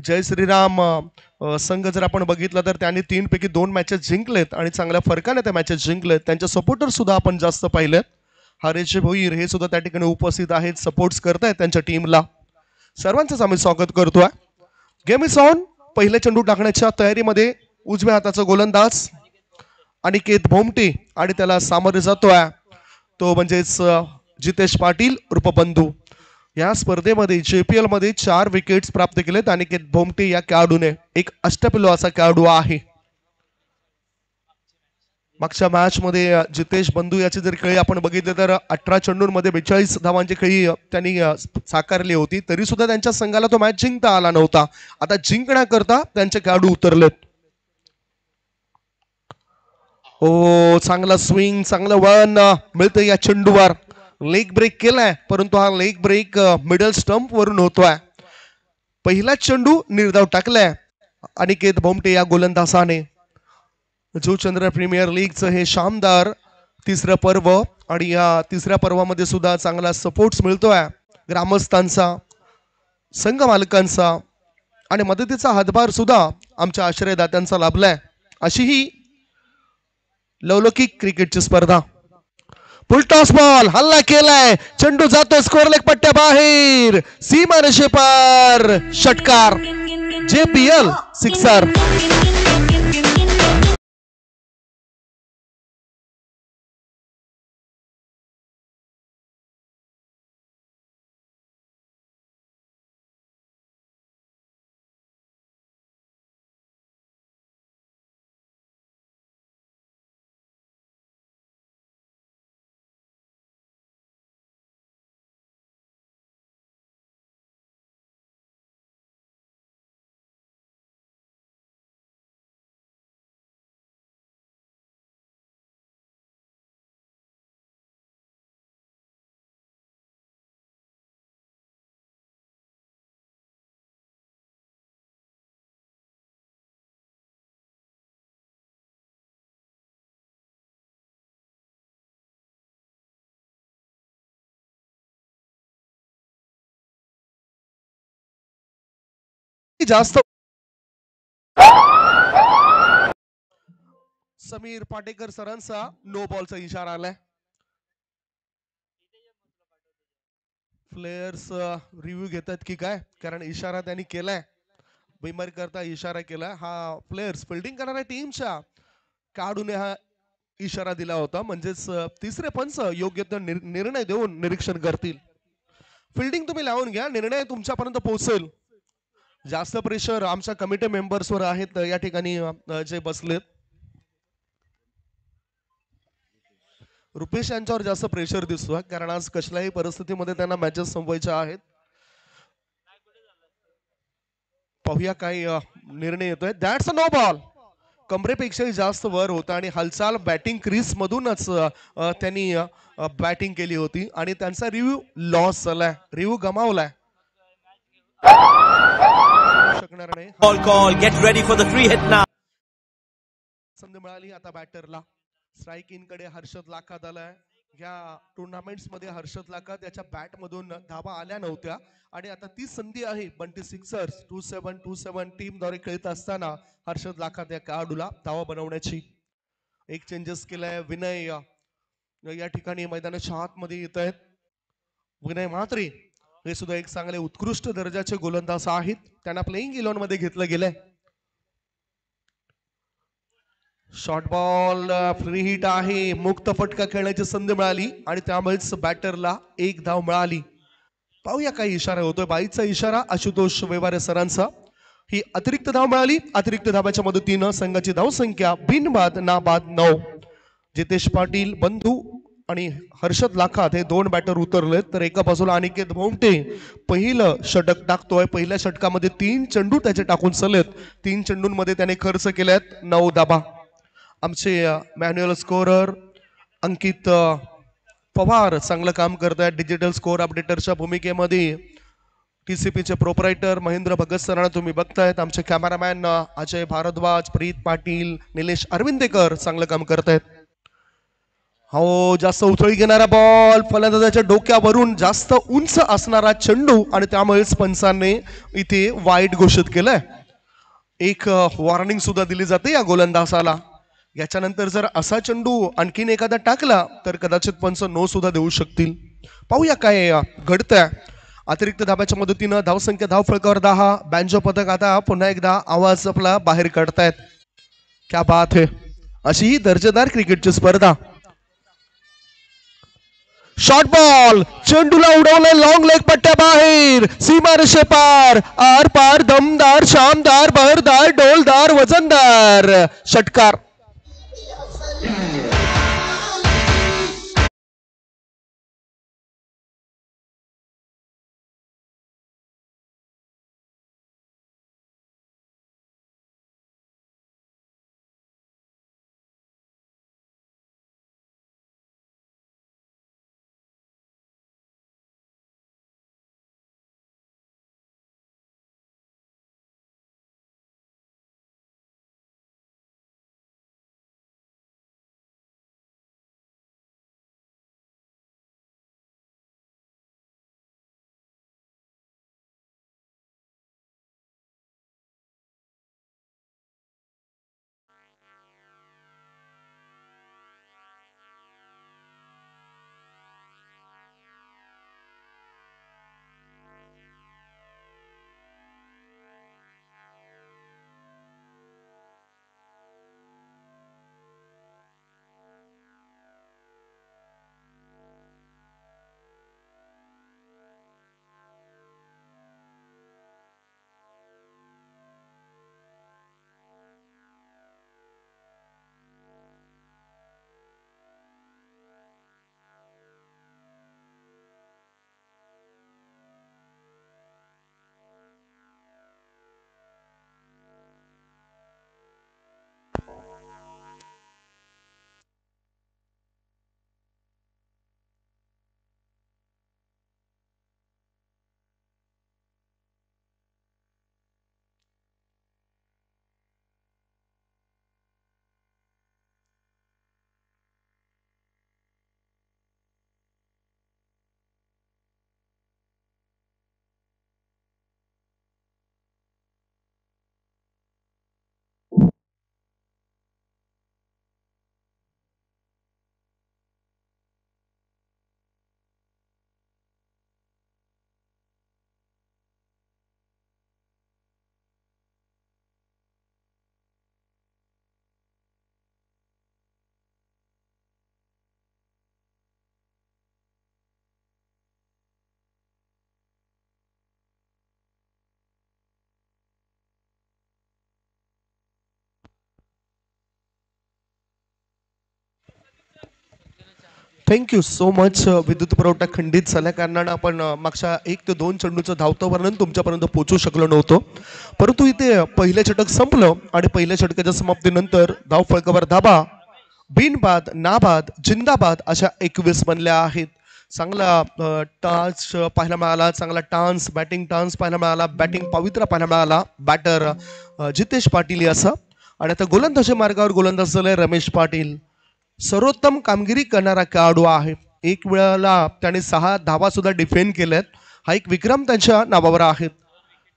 जय श्रीराम संघ जर आपण बघितला तर त्यांनी 3 पैकी 2 मॅचेस जिंकलेत आणि चांगल्या फरकाने त्या मॅचेस जिंकलेत. त्यांचे सपोर्टर सुद्धा आपण जास्त पाहिलेत. हरेश भोईर हे सुद्धा त्या ठिकाणी उपस्थित आहेत, सपोर्ट्स करतायत त्यांच्या टीमला. सर्वांचंच आम्ही स्वागत करतोय. Game is on. पहिले चेंडू टाकण्याच्या तयारीमध्ये उजव्या हाताचा गोलंदाज अनिकेत भोमटे आणि त्याला सामोरे जातोय तो म्हणजेच जितेश पाटील रूपबंधू. या स्पर्धेमध्ये JPL मध्ये 4 विकेट्स प्राप्त केलेत अनिकेत भोमटे या खेळाडूने. एक अष्टपैलू असा खेळाडू आहे. मागच्या मॅच मध्ये जितेश बंधू याची जर खेळी आपण बघितले तर 18 चेंडूंमध्ये 42 धावांची खेळी त्यांनी साकारली होती. तरी सुद्धा त्यांच्या संघाला तो मॅच जिंकता आला नव्हता. आता जिंकण्याकरता त्यांचे खेळाडू उतरलेत. हो, चांगला स्विंग, चांगलं वळण मिळतं या चेंडूवर. लेग ब्रेक केलाय परंतु हा लेग ब्रेक मिडल स्टंप वरून होतोय. पहिला चेंडू निर्धाव टाकलाय अनिकेत भोमटे या गोलंदाजाने. जुचंद्र प्रीमियर लीगचं हे शानदार तिसरं पर्व आणि या तिसऱ्या पर्वामध्ये सुद्धा चांगला सपोर्ट्स मिळतोय ग्रामस्थांचा, संघ मालकांचा आणि मदतीचा हातभार सुद्धा आमच्या आश्रयदात्यांचा लाभलाय. अशी ही लवलौकिक क्रिकेटची स्पर्धा. फुलटॉस बॉल हल्ला केलाय, चेंडू जातो स्कोर लेग पट्ट्या बाहेर, सीमा रेषेपार षटकार. JPL sixer. जास्त समीर पाटेकर सरांचा नो बॉलचा इशारा आलाय. प्लेयर्स रिव्ह्यू घेतात की काय, कारण इशारा त्यांनी केलाय, बेमारी करता इशारा केलाय. हा प्लेयर्स फिल्डिंग करणाऱ्या टीमच्या काढूने हा इशारा दिला होता. म्हणजेच तिसरे पंच योग्य तो निर्णय देऊन निरीक्षण करतील. फिल्डिंग तुम्ही लावून घ्या, निर्णय तुमच्यापर्यंत पोहोचेल. जास्त प्रेशर आमच्या कमिटी मेंबर्सवर आहेत या ठिकाणी जे बसलेत. रुपेश यांच्यावर जास्त प्रेशर दिसतोय कारण आज कसल्याही परिस्थितीमध्ये त्यांना मॅचेस संपवायच्या आहेत. पाहूया काय निर्णय येतोय. That's a no ball. कमरेपेक्षाही जास्त वर होता आणि हालचाल बॅटिंग क्रीज मधूनच त्यांनी बॅटिंग केली होती आणि त्यांचा रिव्ह्यू लॉस झालाय, रिव्ह्यू गमावलाय. संधी मिळाली आता बॅटरला. स्ट्राईक इन कडे हर्षद लाखात आलाय. या टुर्नामेंट्स मध्ये हर्षद लाखात त्याच्या बॅट मधून धावा आल्या नव्हत्या आणि आता ती संधी आहे बंटी सिक्सर्स 2727 टीम द्वारे खेळत असताना हर्षद लाखात या खेळाडूला धावा बनवण्याची. एक चेंजेस केलाय. विनय या ठिकाणी मैदानाच्या आतमध्ये येत आहेत. विनय म्हात्रे हे सुद्धा एक चांगले उत्कृष्ट दर्जाचे गोलंदाज आहेत. त्यांना प्लेइंग 11 मध्ये घेतलं गेलंय. शॉर्ट बॉल फ्री हिट आहे. मुक्त फटका खेळण्याची संधी मिळाली आणि त्यामुळेच बॅटरला 1 धाव मिळाली. पाहूया काही इशारा होतोय. बाईचा इशारा आशुतोष व्यवहारे सरांचा. ही अतिरिक्त धाव मिळाली. अतिरिक्त धावाच्या मदतीनं संघाची धावसंख्या बिनबाद नाबाद 9. जितेश पाटील बंधू आणि हर्षद लाखात हे 2 बॅटर उतरलेत तर एका बाजूला अनिकेत भोमटे पहिलं षटक टाकतोय. पहिल्या षटकामध्ये 3 चेंडू त्याचे टाकून चलेत. 3 चेंडूंमध्ये त्याने खर्च केल्यात 9 धाबा. आमचे मॅन्युअल स्कोरर अंकित पवार चांगलं काम करत आहेत डिजिटल स्कोर अपडेटरच्या भूमिकेमध्ये. TCPचे प्रोपरायटर महेंद्र भगत सरांना तुम्ही बघतायत. आमचे कॅमेरामॅन अजय भारद्वाज, प्रीत पाटील, निलेश अरविंदेकर चांगलं काम करत आहेत. हो, जास्त उथळी घेणारा बॉल, फलंदाजाच्या डोक्यावरून जास्त उंच असणारा चेंडू आणि त्यामुळेच पंचांनी इथे वाईट घोषित केलंय. एक वॉर्निंग सुद्धा दिली जाते या गोलंदाजाला. याच्यानंतर जर असा चेंडू आणखीन एखादा टाकला तर कदाचित पंच नो सुद्धा देऊ शकतील. पाहूया काय घडतंय. अतिरिक्त धाब्याच्या मदतीनं धावसंख्या धाव फलकावर 10. बँजो पथक आता पुन्हा एकदा आवाज आपला बाहेर काढतायत. क्या बात है. अशी ही दर्जेदार क्रिकेटची स्पर्धा. शॉर्ट बॉल, चेंडूला उडवलंय लॉंग लेग पट्ट्या बाहेर, सीमारेषे पार, आर पार, दमदार, शानदार, बहरदार, डोलदार, वजनदार षटकार. Thank you so much. विद्युत पुरवठा खंडित झाल्या कारणानं आपण मागच्या 1 ते 2 चेंडूचं धावतं वर्णन तुमच्यापर्यंत पोहोचू शकलो नव्हतो. परंतु इथे पहिलं षटक संपलं आणि पहिल्या षटकाच्या समाप्तीनंतर धाव फलकावर धाबा, बिनबाद, नाबाद, जिंदाबाद अशा 21 बनल्या आहेत. चांगला टाच पाहायला मिळाला, चांगला टान्स, बॅटिंग टान्स पाहायला मिळाला, बॅटिंग पवित्रा पाहायला मिळाला. बॅटर जितेश पाटील असं आणि आता गोलंदाजी मार्गावर गोलंदाज झालाय रमेश पाटील. सर्वोत्तम कामगिरी करणारा खेळाडू आहे. एक वेळेला त्याने 6 धावा सुद्धा डिफेंड केल्यात. हा एक विक्रम त्यांच्या नावावर आहे.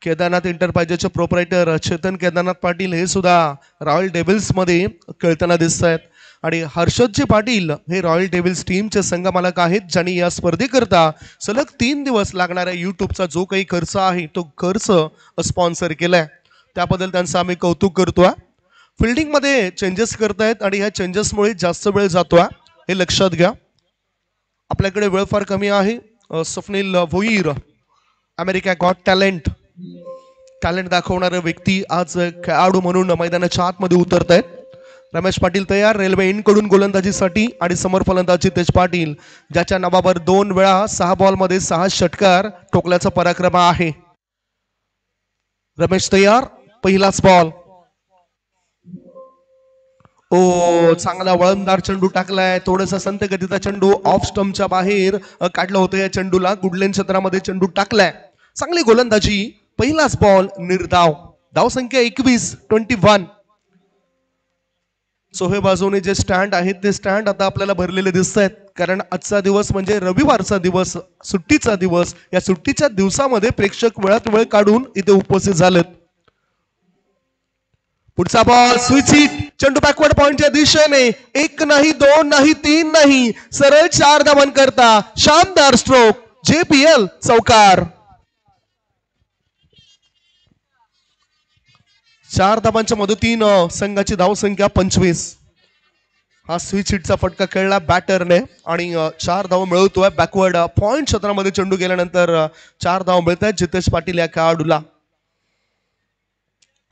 केदारनाथ एंटरप्राइजेसचे प्रोपरायटर चेतन केदारनाथ पाटील हे सुद्धा रॉयल डेव्हिल्स मध्ये खेळताना दिसत आहेत आणि हर्षदजी पाटील हे रॉयल डेव्हिल्स टीमचे संघमालक आहेत, ज्यांनी या स्पर्धेकरता सलग 3 दिवस लागणाऱ्या युट्यूबचा जो काही खर्च आहे तो खर्च स्पॉन्सर केलाय. त्याबद्दल त्यांचं आम्ही कौतुक करतोय. फिल्डिंग मध्ये चेंजेस करतायत आणि ह्या चेंजेसमुळे जास्त वेळ जातोय, हे लक्षात घ्या. आपल्याकडे वेळ फार कमी आहे. Swapnil Bhoir, America got talent दाखवणारे व्यक्ती आज खेळाडू म्हणून मैदानाच्या आतमध्ये उतरत आहेत. रमेश पाटील तयार रेल्वे इन कडून गोलंदाजीसाठी आणि समोर फलंदाजी तेज पाटील, ज्याच्या नावावर 2 वेळा 6 बॉलमध्ये 6 षटकार ठोकल्याचा पराक्रम आहे. रमेश तयार, पहिलाच बॉल. ओ, चांगला वळणदार चेंडू टाकलाय. थोडासा संत गतीचा चेंडू ऑफ स्टंपच्या बाहेर काढलं होतं. या चेंडूला गुडलेन क्षेत्रामध्ये चेंडू टाकलाय. चांगली गोलंदाजी, पहिलाच बॉल निर्धाव. धावसंख्या 21. चोहे बाजूने जे स्टँड आहेत ते स्टँड आता आपल्याला भरलेले दिसत आहेत, कारण आजचा दिवस म्हणजे रविवारचा दिवस, सुट्टीचा दिवस. या सुट्टीच्या दिवसामध्ये प्रेक्षक वेळात वेळ काढून इथे उपस्थित झालेत. पुढचा बॉल स्विच हिट, चेंडू बॅकवर्ड पॉइंटच्या दिशेने. एक नाही, दोन नाही, तीन नाही, सरळ 4 धावन करता शानदार स्ट्रोक. JPL चौकार. 4 धावांच्या मदतीनं संघाची धावसंख्या 25. हा स्विच हिटचा फटका खेळला बॅटरने आणि 4 धाव मिळवतोय. बॅकवर्ड पॉइंट क्षेत्रामध्ये चेंडू गेल्यानंतर 4 धाव मिळत आहेत जितेश पाटील या खेळाडूला.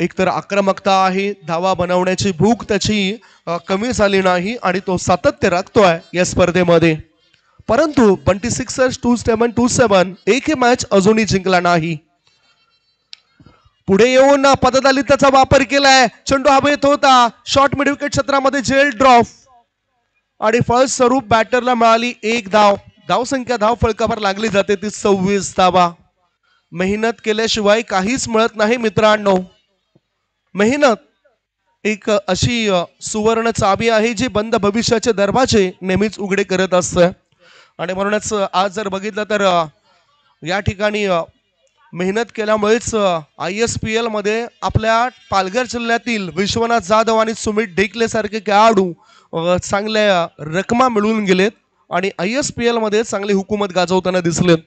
एकतर आक्रमकता आहे, धावा बनवण्याची भूक त्याची कमी झाली नाही आणि तो सातत्य राखतोय या स्पर्धेमध्ये. परंतु 26ers 2-7 एकही मॅच अजूनही जिंकला नाही. पुढे येऊन पददलिताचा वापर केलाय, चेंडू हवेत होता, शॉर्ट मिड विकेट क्षेत्रामध्ये जेल ड्रॉप आणि फलस्वरूप बॅटरला मिळाली 1 धाव. धावसंख्या धाव फळकावर लागली जाते ती 26 धावा. मेहनत केल्याशिवाय काहीच मिळत नाही मित्रांनो. मेहनत एक अशी सुवर्ण चावी आहे जी बंद भविष्याचे दरवाजे नेहमीच उघडे करत असते. आणि म्हणूनच आज जर बघितलं तर या ठिकाणी मेहनत केल्यामुळेच ISPL मध्ये आपल्या पालघर जिल्ह्यातील विश्वनाथ जाधव आणि सुमित ढेकले सारखे खेळाडू चांगल्या रकमा मिळवून गेलेत आणि ISPL मध्ये चांगली हुकूमत गाजवताना दिसलेत.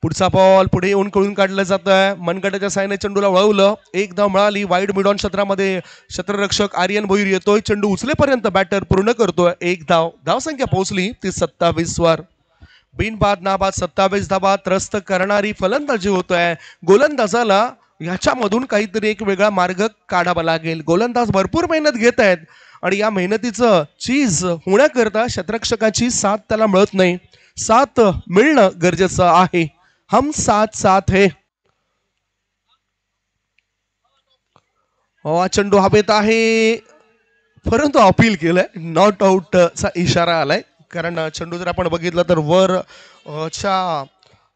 पुढचा बॉल पुढे येऊन कळून काढलं जात आहे. मनगटाच्या साहाय्याने चेंडूला वळवलं, 1 धाव मिळाली. वाईड मिड ऑन क्षेत्रामध्ये क्षेत्ररक्षक आर्यन भोईर येतोय, चेंडू उचलेपर्यंत बॅटर पूर्ण करतोय 1 धाव. धावसंख्या पोहोचली ती 27 वर. बिनबाद नाबाद 27 धावा त्रस्त करणारी फलंदाजी होतोय. गोलंदाजाला ह्याच्यामधून काहीतरी एक वेगळा मार्ग काढावा लागेल. गोलंदाज भरपूर मेहनत घेत आहेत आणि या मेहनतीचं चीज होण्याकरता क्षेत्ररक्षकाची साथ त्याला मिळत नाही. साथ मिळणं गरजेचं आहे. हम साथ साथ है. चेंडू हवेत आहे परंतु अपील केलंय, नॉट आउट चा इशारा आलाय. कारण चेंडू जर आपण बघितलं तर वर च्या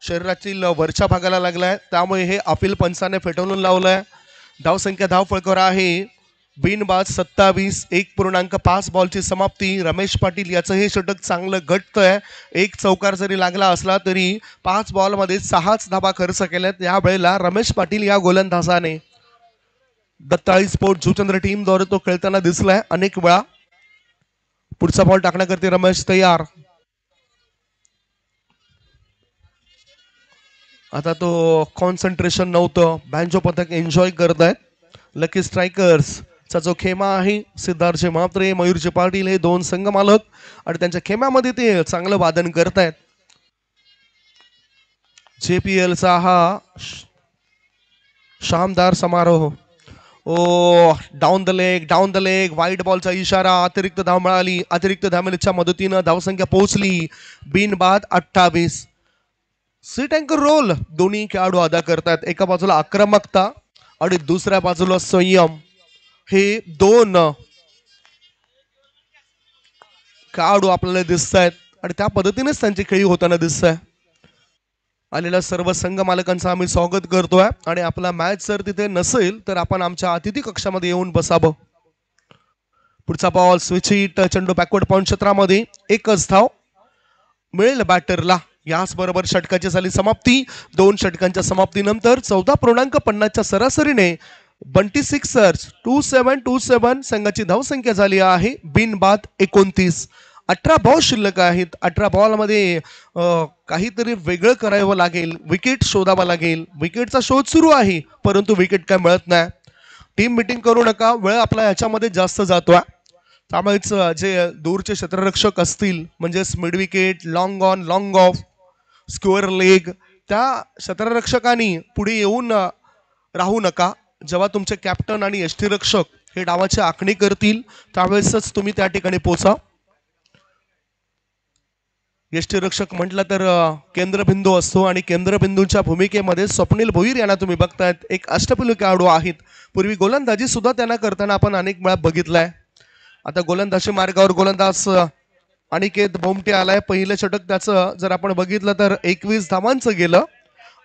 शरीरातील वरच्या भागाला लागलाय, त्यामुळे हे अपील पंचाने फेटाळून लावलंय. धावसंख्या धाव फळकावर आहे. बिनबाद 27, 1.5 बॉलची समाप्ती. रमेश पाटील याचं हे षटक चांगलं घटतंय. 1 चौकार जरी लागला असला तरी 5 बॉलमध्ये 6 धावा खर्च केल्यात या वेळेला रमेश पाटील या गोलंदाजाने. दत्ताळी स्पोर्ट जुचंद्र टीम द्वारे तो खेळताना दिसलाय अनेक वेळा. पुढचा बॉल टाकण्याकरता रमेश तयार. आता तो कॉन्सन्ट्रेशन नव्हतं, बँजो पथक एन्जॉय करतायत. लकी स्ट्रायकर्स चा जो खेमा आहे, सिद्धार्थजी महात्रे, मयूरजी पाटील हे 2 संघ मालक आणि त्यांच्या खेम्यामध्ये ते चांगलं वादन करतायत. JPL चा हा शानदार समारोह. डाऊन द लेग वाईड बॉलचा इशारा. अतिरिक्त धाव मिळाली. अतिरिक्त धावच्या मदतीनं धावसंख्या पोहोचली बिनबाद 28. सीट अँकर रोल दोन्ही खेळाडू अदा करतात. एका बाजूला आक्रमकता आणि दुसऱ्या बाजूला संयम. हे 2 खेळाडू आपल्याला दिसत आहेत आणि त्या पद्धतीनेच त्यांची खेळी होताना दिसत आहे. आलेल्या सर्व संघ मालकांचं आम्ही स्वागत करतोय आणि आपला मॅच जर तिथे नसेल तर आपण आमच्या अतिथी कक्षामध्ये येऊन बसावं. पुढचा बॉल स्विच हिट, चेंडू बॅकवर्ड पॉइंट क्षेत्रामध्ये. 1च धाव मिळेल बॅटरला. याच बरोबर षटकाची झाली समाप्ती. 2 षटकांच्या समाप्तीनंतर 14.50च्या सरासरीने 26ers 2-7 संघाची धावसंख्या झाली आहे बिनबाद 29. 18 बॉल शिल्लक आहेत. 18 बॉलमध्ये काहीतरी वेगळं करावं लागेल, विकेट शोधावा लागेल. विकेटचा शोध सुरू आहे परंतु विकेट काय मिळत नाही. टीम मिटिंग करू नका, वेळ आपला याच्यामध्ये जास्त जातोय. त्यामुळेच जे दूरचे क्षेत्ररक्षक असतील म्हणजेच mid wicket, long on, long of, square leg, त्या क्षेत्ररक्षकांनी पुढे येऊन राहू नका. जेव्हा तुमचे कॅप्टन आणि यष्टीरक्षक हे डावाची आखणी करतील त्यावेळेसच तुम्ही त्या ठिकाणी पोहोचा. यष्टीरक्षक म्हटलं तर केंद्रबिंदू असतो आणि केंद्रबिंदूच्या भूमिकेमध्ये स्वप्नील भोईर यांना तुम्ही बघतायत. एक अष्टपैलू खेळाडू आहेत. पूर्वी गोलंदाजी सुद्धा त्यांना करताना आपण अनेक वेळा बघितलाय. आता गोलंदाजी मार्गावर गोलंदाज अनिकेत बोमटे आलाय. पहिलं षटक त्याचं जर आपण बघितलं तर 21 धावांचं गेलं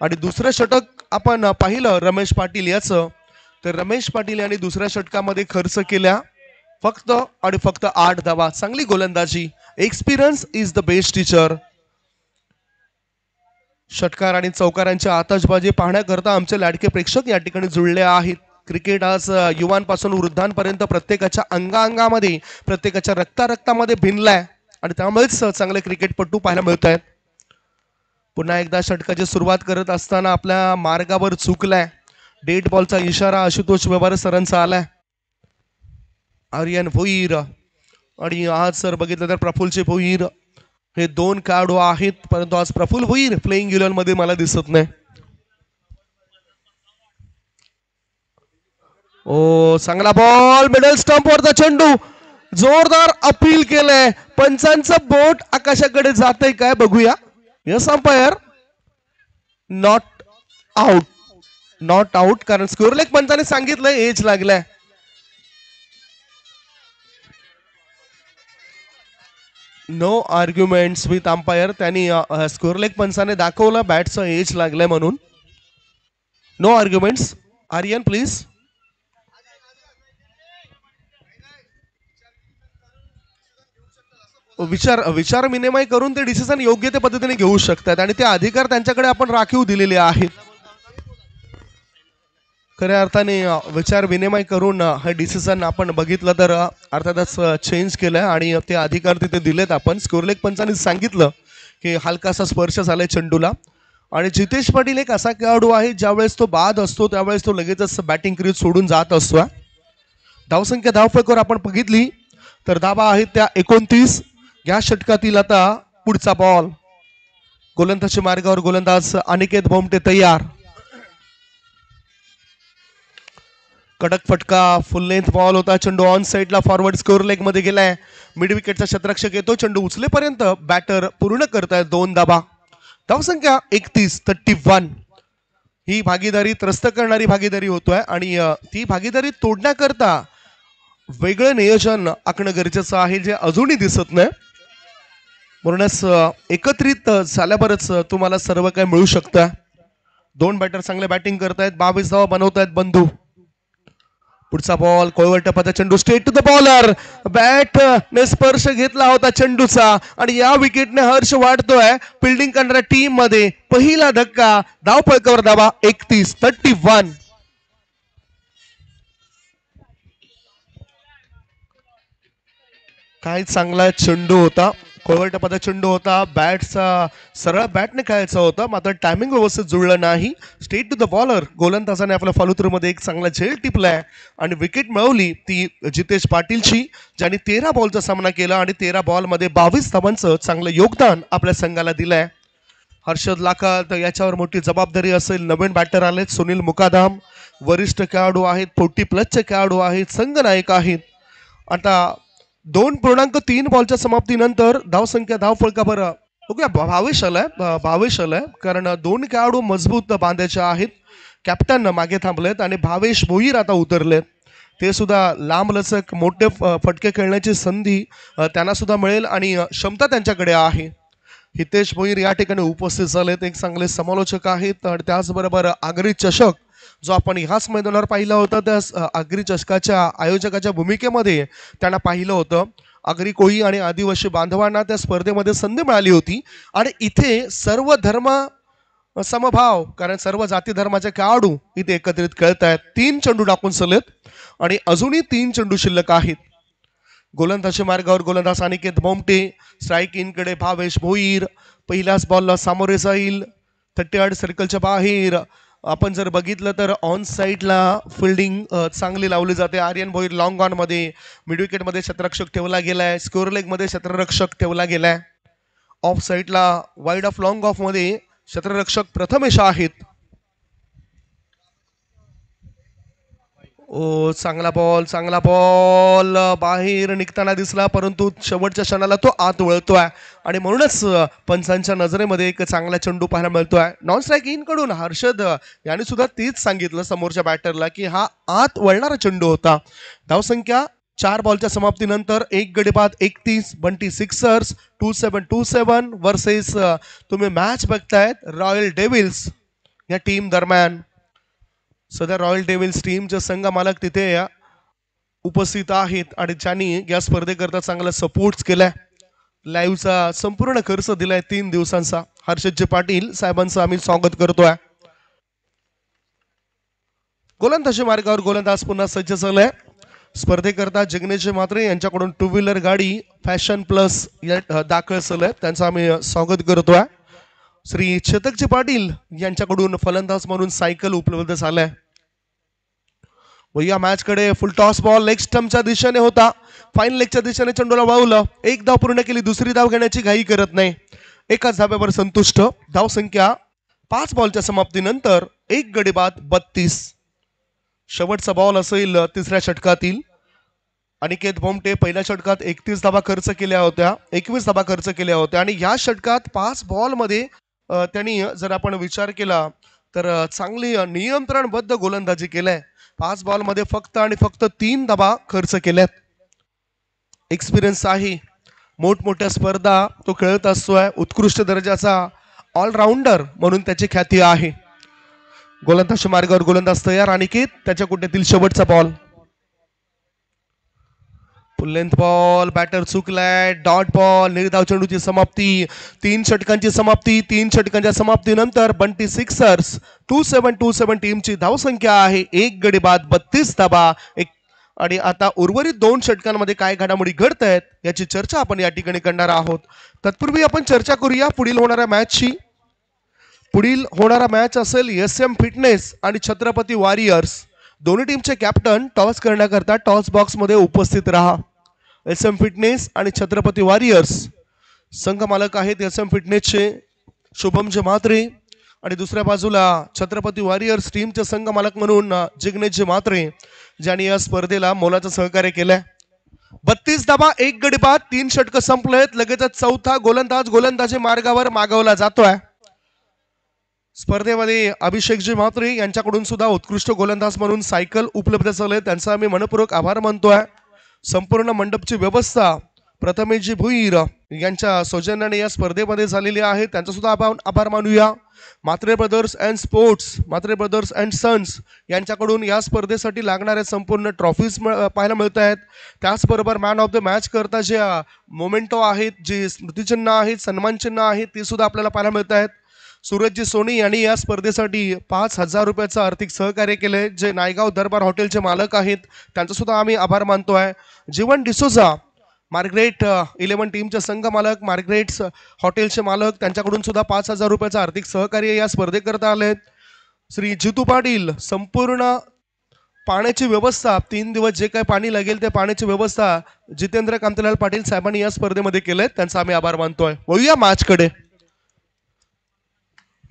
आणि दुसरं षटक आपण पाहिलं रमेश पाटील याचं तर रमेश पाटील यांनी दुसऱ्या षटकामध्ये खर्च केल्या फक्त आणि फक्त 8 धावा. चांगली गोलंदाजी. Experience is the best teacher. षटकार आणि चौकारांची आतषबाजी पाहण्याकरता आमचे लाडके प्रेक्षक या ठिकाणी जुळले आहेत. क्रिकेट आज युवांपासून वृद्धांपर्यंत प्रत्येकाच्या अंगामध्ये प्रत्येकाच्या रक्तामध्ये भिनलाय आणि त्यामुळेच चांगले क्रिकेटपटू पाहायला मिळत आहेत. पुन्हा एकदा षटकाची सुरुवात करत असताना आपल्या मार्गावर चुकलाय. डेड बॉलचा इशारा आशुतोष व्यवहार सरांचा आलाय. आर्यन भोईर आणि आज जर बघितलं तर प्रफुल्लचे भोईर हे दोन खेळाडू आहेत, परंतु आज प्रफुल्ल भोईर प्लेइंग 11 मध्ये मला दिसत नाही. ओ चांगला बॉल मिडल स्टंप वरचा चेंडू जोरदार अपील केलंय. पंचांचं बोट आकाशाकडे जाते काय बघूया. Yes umpire not out. Not out कारण स्कोर लेग पंचाने सांगितलंय एज लागलाय. No arguments with umpire. त्यांनी स्कोर लेग पंचाने दाखवलं बॅटचं एज लागलंय म्हणून. No arguments. आर्यन प्लीज. विचार विनिमय करून ते डिसिजन योग्य त्या पद्धतीने घेऊ शकतात आणि ते अधिकार त्यांच्याकडे आपण राखीव दिलेले आहेत. खऱ्या अर्थाने विचार विनिमय करून हे डिसिजन आपण बघितलं तर अर्थातच चेंज केलंय आणि ते अधिकार तिथे दिलेत आपण. स्कोर लेग पंचांनी सांगितलं की हलकासा स्पर्श झालाय चेंडूला आणि जितेश पाटील एक असा खेळाडू आहे ज्यावेळेस तो बाद असतो त्यावेळेस तो लगेचच बॅटिंग क्रीज सोडून जात असतो. धावसंख्या धावफलकावर आपण बघितली तर धावा आहेत त्या 29. या षटकातील आता पुढचा बॉल. गोलंदाजी मार्गावर गोलंदाज अनिकेत भोमटे तयार. कडक फटका फुल लेंथ बॉल होता. चेंडू ऑन साइडला फॉरवर्ड स्कोर लेग मध्ये गेलाय. मिड विकेटचा क्षेत्ररक्षक येतो. चेंडू उचलेपर्यंत बॅटर पूर्ण करतायत 2 धावा. धावसंख्या 31. ही भागीदारी त्रस्त करणारी भागीदारी होतोय आणि ती भागीदारी तोडण्याकरता वेगळं नियोजन आखणं गरजेचं आहे जे अजूनही दिसत नाही. म्हणूनच एकत्रित झाल्यावरच तुम्हाला सर्व काही मिळू शकतं. 2 बॅटर चांगले बॅटिंग करतायत. 22 धावा बनवतायत बंधू. पुढचा बॉल कोळवट टप्प्याचा चेंडू straight to the bowler. Bat ने स्पर्श घेतला होता चेंडूचा आणि या विकेटने हर्ष वाढतोय फिल्डिंग करणाऱ्या टीम मध्ये. पहिला धक्का. धावफलकावर धावा 31. काय चांगला चेंडू होता. कोळवटपदा चेंडू होता. बॅटचा सरळ बॅटने खेळायचा होता मात्र टायमिंग व्यवस्थित जुळलं नाही. Straight to the bowler. गोलंदाजाने आपल्या फॉलोथ्रू मध्ये एक चांगला झेल टिपलाय आणि विकेट मिळवली ती जितेश पाटीलची ज्यांनी 13 बॉलचा सामना केला आणि 13 बॉल मध्ये 22 धावांचं चांगलं योगदान आपल्या संघाला दिलंय. हर्षद लाखात याच्यावर मोठी जबाबदारी असेल. नवीन बॅटर आलेत सुनील मुकादम. वरिष्ठ खेळाडू आहेत. 40+ खेळाडू आहेत. संघनायक आहेत. आता 2.3 बॉलच्या समाप्तीनंतर धावसंख्या धावफलकावर बघूया 22 आलाय कारण 2 खेळाडू मजबूत बांधायचे आहेत. कॅप्टन मागे थांबलेत आणि भावेश भोईर आता उतरलेत. ते सुद्धा लांबलचक मोठे फटके खेळण्याची संधी त्यांना सुद्धा मिळेल आणि क्षमता त्यांच्याकडे आहे. हितेश भोईर या ठिकाणी उपस्थित झालेत. एक चांगले समालोचक आहेत आणि त्याचबरोबर आगरी चषक जो आपण ह्याच मैदानावर पाहिला होता त्या आगरी चषकाच्या आयोजकाच्या भूमिकेमध्ये त्यांना पाहिलं होतं. आगरी कोळी आणि आदिवासी बांधवांना त्या स्पर्धेमध्ये संधी मिळाली होती आणि इथे सर्व धर्म समभाव कारण सर्व जाती धर्माचे खेळाडू इथे एकत्रित खेळत आहेत. 3 चेंडू टाकून सलेत आणि अजूनही 3 चेंडू शिल्लक आहेत. गोलंदाजी मार्गावर गोलंदाज अनिकेत भोमटे. स्ट्राईक इन कडे भावेश भोईर. पहिल्याच बॉलला सामोरे जाईल. 38 सर्कलच्या बाहेर. आपण जर बघितलं तर ऑन साइडला फिल्डिंग चांगली लावली जाते. आर्यन भोईर लॉंग ऑन मध्ये. मिड विकेट मध्ये क्षेत्ररक्षक ठेवला गेलाय. स्कोर लेग मध्ये क्षेत्ररक्षक ठेवला गेलाय. ऑफ साइडला वाईड ऑफ लॉंग ऑफ मध्ये क्षेत्ररक्षक प्रथमेश आहेत. ओ चांगला बॉल बाहेर निघताना दिसला परंतु शेवटच्या क्षणाला तो आत वळतोय आणि म्हणूनच पंचांच्या नजरेमध्ये एक चांगला चेंडू पाहायला मिळतोय. नॉन स्ट्राईक इन कडून हर्षद यांनी सुद्धा तेच सांगितलं समोरच्या बॅटरला की हा आत वळणारा चेंडू होता. धावसंख्या 4 बॉलच्या समाप्तीनंतर 1 गडी बाद 31. बंटी सिक्सर्स 2727 वर्सेस तुम्ही मॅच बघतायत रॉयल डेव्हिल्स या टीम दरम्यान. सध्या रॉयल डेव्हिल्स टीमचे संघ मालक तिथे उपस्थित आहेत आणि ज्यांनी या स्पर्धेकरता चांगला सपोर्ट केलाय. लाईव्हचा संपूर्ण खर्च दिलाय 3 दिवसांचा. हर्षदजी पाटील साहेबांचं आम्ही स्वागत करतोय. गोलंदाजी मार्गावर गोलंदाज पुन्हा सज्ज झालाय. स्पर्धेकरता जिग्नेश म्हात्रे यांच्याकडून 2 व्हीलर गाडी फॅशन प्लस दाखल झालंय, त्यांचं आम्ही स्वागत करतोय. श्री चेतकजी पाटील यांच्याकडून फलंदाज म्हणून सायकल उपलब्ध झालाय. व या मॅच कडे फुल टॉस बॉल लेग स्टंपच्या दिशेने होता. फाईन लेगच्या दिशेने चेंडूला वळवलं. एक धाव पूर्ण केली, दुसरी धाव घेण्याची घाई करत नाही. एकाच धाब्यावर संतुष्ट. धाव संख्या 5 बॉलच्या समाप्तीनंतर 1 गडी बाद 32. शेवटचा बॉल असेल तिसऱ्या षटकातील. अनिकेत भोमटे पहिल्या षटकात 31 धावा खर्च केल्या होत्या, 21 धावा खर्च केल्या होत्या आणि या षटकात 5 बॉल मध्ये त्यांनी जर आपण विचार केला तर चांगली नियंत्रणबद्ध गोलंदाजी केलाय. 5 बॉल मध्ये फक्त आणि फक्त 3 धावा खर्च केल्यात. एक्सपिरियन्स आहे, मोठमोठ्या स्पर्धा तो खेळत असतोय. उत्कृष्ट दर्जाचा ऑलराऊंडर म्हणून त्याची ख्याती आहे. गोलंदाज मार्गावर गोलंदाज तयार. अनिकेत त्याच्या कुठेतील शेवटचा ball. Full length ball, batter चुकलाय. डॉट बॉल, निर्धाव चेंडूची समाप्ती. 3 षटकांची समाप्ती. 3 षटकांच्या समाप्तीनंतर बंटी सिक्सर्स 2727 टीमची धावसंख्या आहे. 1 गडी बाद 32 धावा. आणि आता उर्वरित 2 षटकांमध्ये काय घडामोडी घडत आहेत याची चर्चा आपण या ठिकाणी करणार आहोत. तत्पूर्वी आपण चर्चा करूया पुढील होणाऱ्या मॅचची. पुढील होणारा मॅच असेल SM फिटनेस आणि छत्रपती वॉरियर्स. दोन्ही टीमचे कॅप्टन टॉस करण्याकरता टॉस बॉक्स मध्ये उपस्थित राहा. SM फिटनेस आणि छत्रपती वॉरियर्स संघ मालक आहेत SM फिटनेसचे शुभमजी म्हात्रे आणि दुसऱ्या बाजूला छत्रपती वॉरियर्स टीमचे संघ मालक म्हणून जिग्नेशजी म्हात्रे, ज्यांनी या स्पर्धेला मोलाचं सहकार्य केलंय. 32 धावा, 1 गडी बाद, 3 षटक संपलेत. लगेचच चौथा गोलंदाज गोलंदाजी मार्गावर मागवला जातोय. स्पर्धेमध्ये अभिषेकजी म्हात्रे यांच्याकडून सुद्धा उत्कृष्ट गोलंदाज म्हणून सायकल उपलब्ध झाले, त्यांचा आम्ही मनपूर्वक आभार मानतोय. संपूर्ण मंडपची व्यवस्था प्रथमेशजी भुईर यांच्या सौजन्याने या स्पर्धेमध्ये झालेली आहे, त्यांचा सुद्धा आभार मानूया. Mhatre brothers and sports, Mhatre brothers and sons यांच्याकडून या स्पर्धेसाठी लागणाऱ्या संपूर्ण ट्रॉफीज पाहायला मिळत आहेत. त्याचबरोबर मॅन ऑफ द मॅच करता जे मोमेंटो आहेत, जे स्मृतिचिन्ह आहेत, सन्मान चिन्ह आहेत, ते सुद्धा आपल्याला पाहायला मिळत आहेत. सूरजजी सोनी यांनी या स्पर्धेसाठी 5000 रुपयाचं आर्थिक सहकार्य केले, जे नायगाव दरबार हॉटेलचे मालक आहेत, त्यांचा सुद्धा आम्ही आभार मानतोय. जीवन डिसोजा मार्ग्रेट 11 टीमचे संघ मालक, मार्ग्रेट्स हॉटेलचे मालक, त्यांच्याकडून सुद्धा 5000 रुपयाचं आर्थिक सहकार्य या स्पर्धेकरता आले. श्री जितू पाटील संपूर्ण पाण्याची व्यवस्था, 3 दिवस जे काही पाणी लागेल ते पाण्याची व्यवस्था जितेंद्र कांतीलाल पाटील साहेबांनी या स्पर्धेमध्ये केले, त्यांचा आम्ही आभार मानतोय. वळूया मॅच कडे.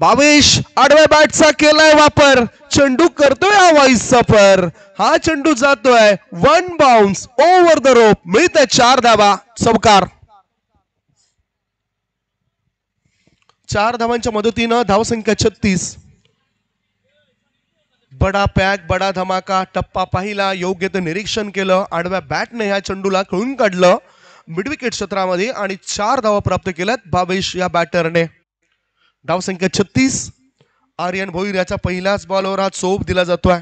भावेश आडव्या बॅटचा केलाय वापर, चेंडू करतोय हवाई सफर. हा चेंडू जातोय 1 बाउन्स ओव्हर द रोप, मिळते 4 धावा. चौकार. 4 धावांच्या मदतीनं धावसंख्या 36. बडा पॅक बडा धमाका. टप्पा पाहिला, योग्य ते निरीक्षण केलं, आडव्या बॅटने ह्या चेंडूला खेळून काढलं मिडविकेट क्षेत्रामध्ये आणि 4 धावा प्राप्त केल्यात भावेश या बॅटरने. धावसंख्या 36. आर्यन भोईर याच्या पहिल्याच बॉलवर हा चोप दिला जातोय.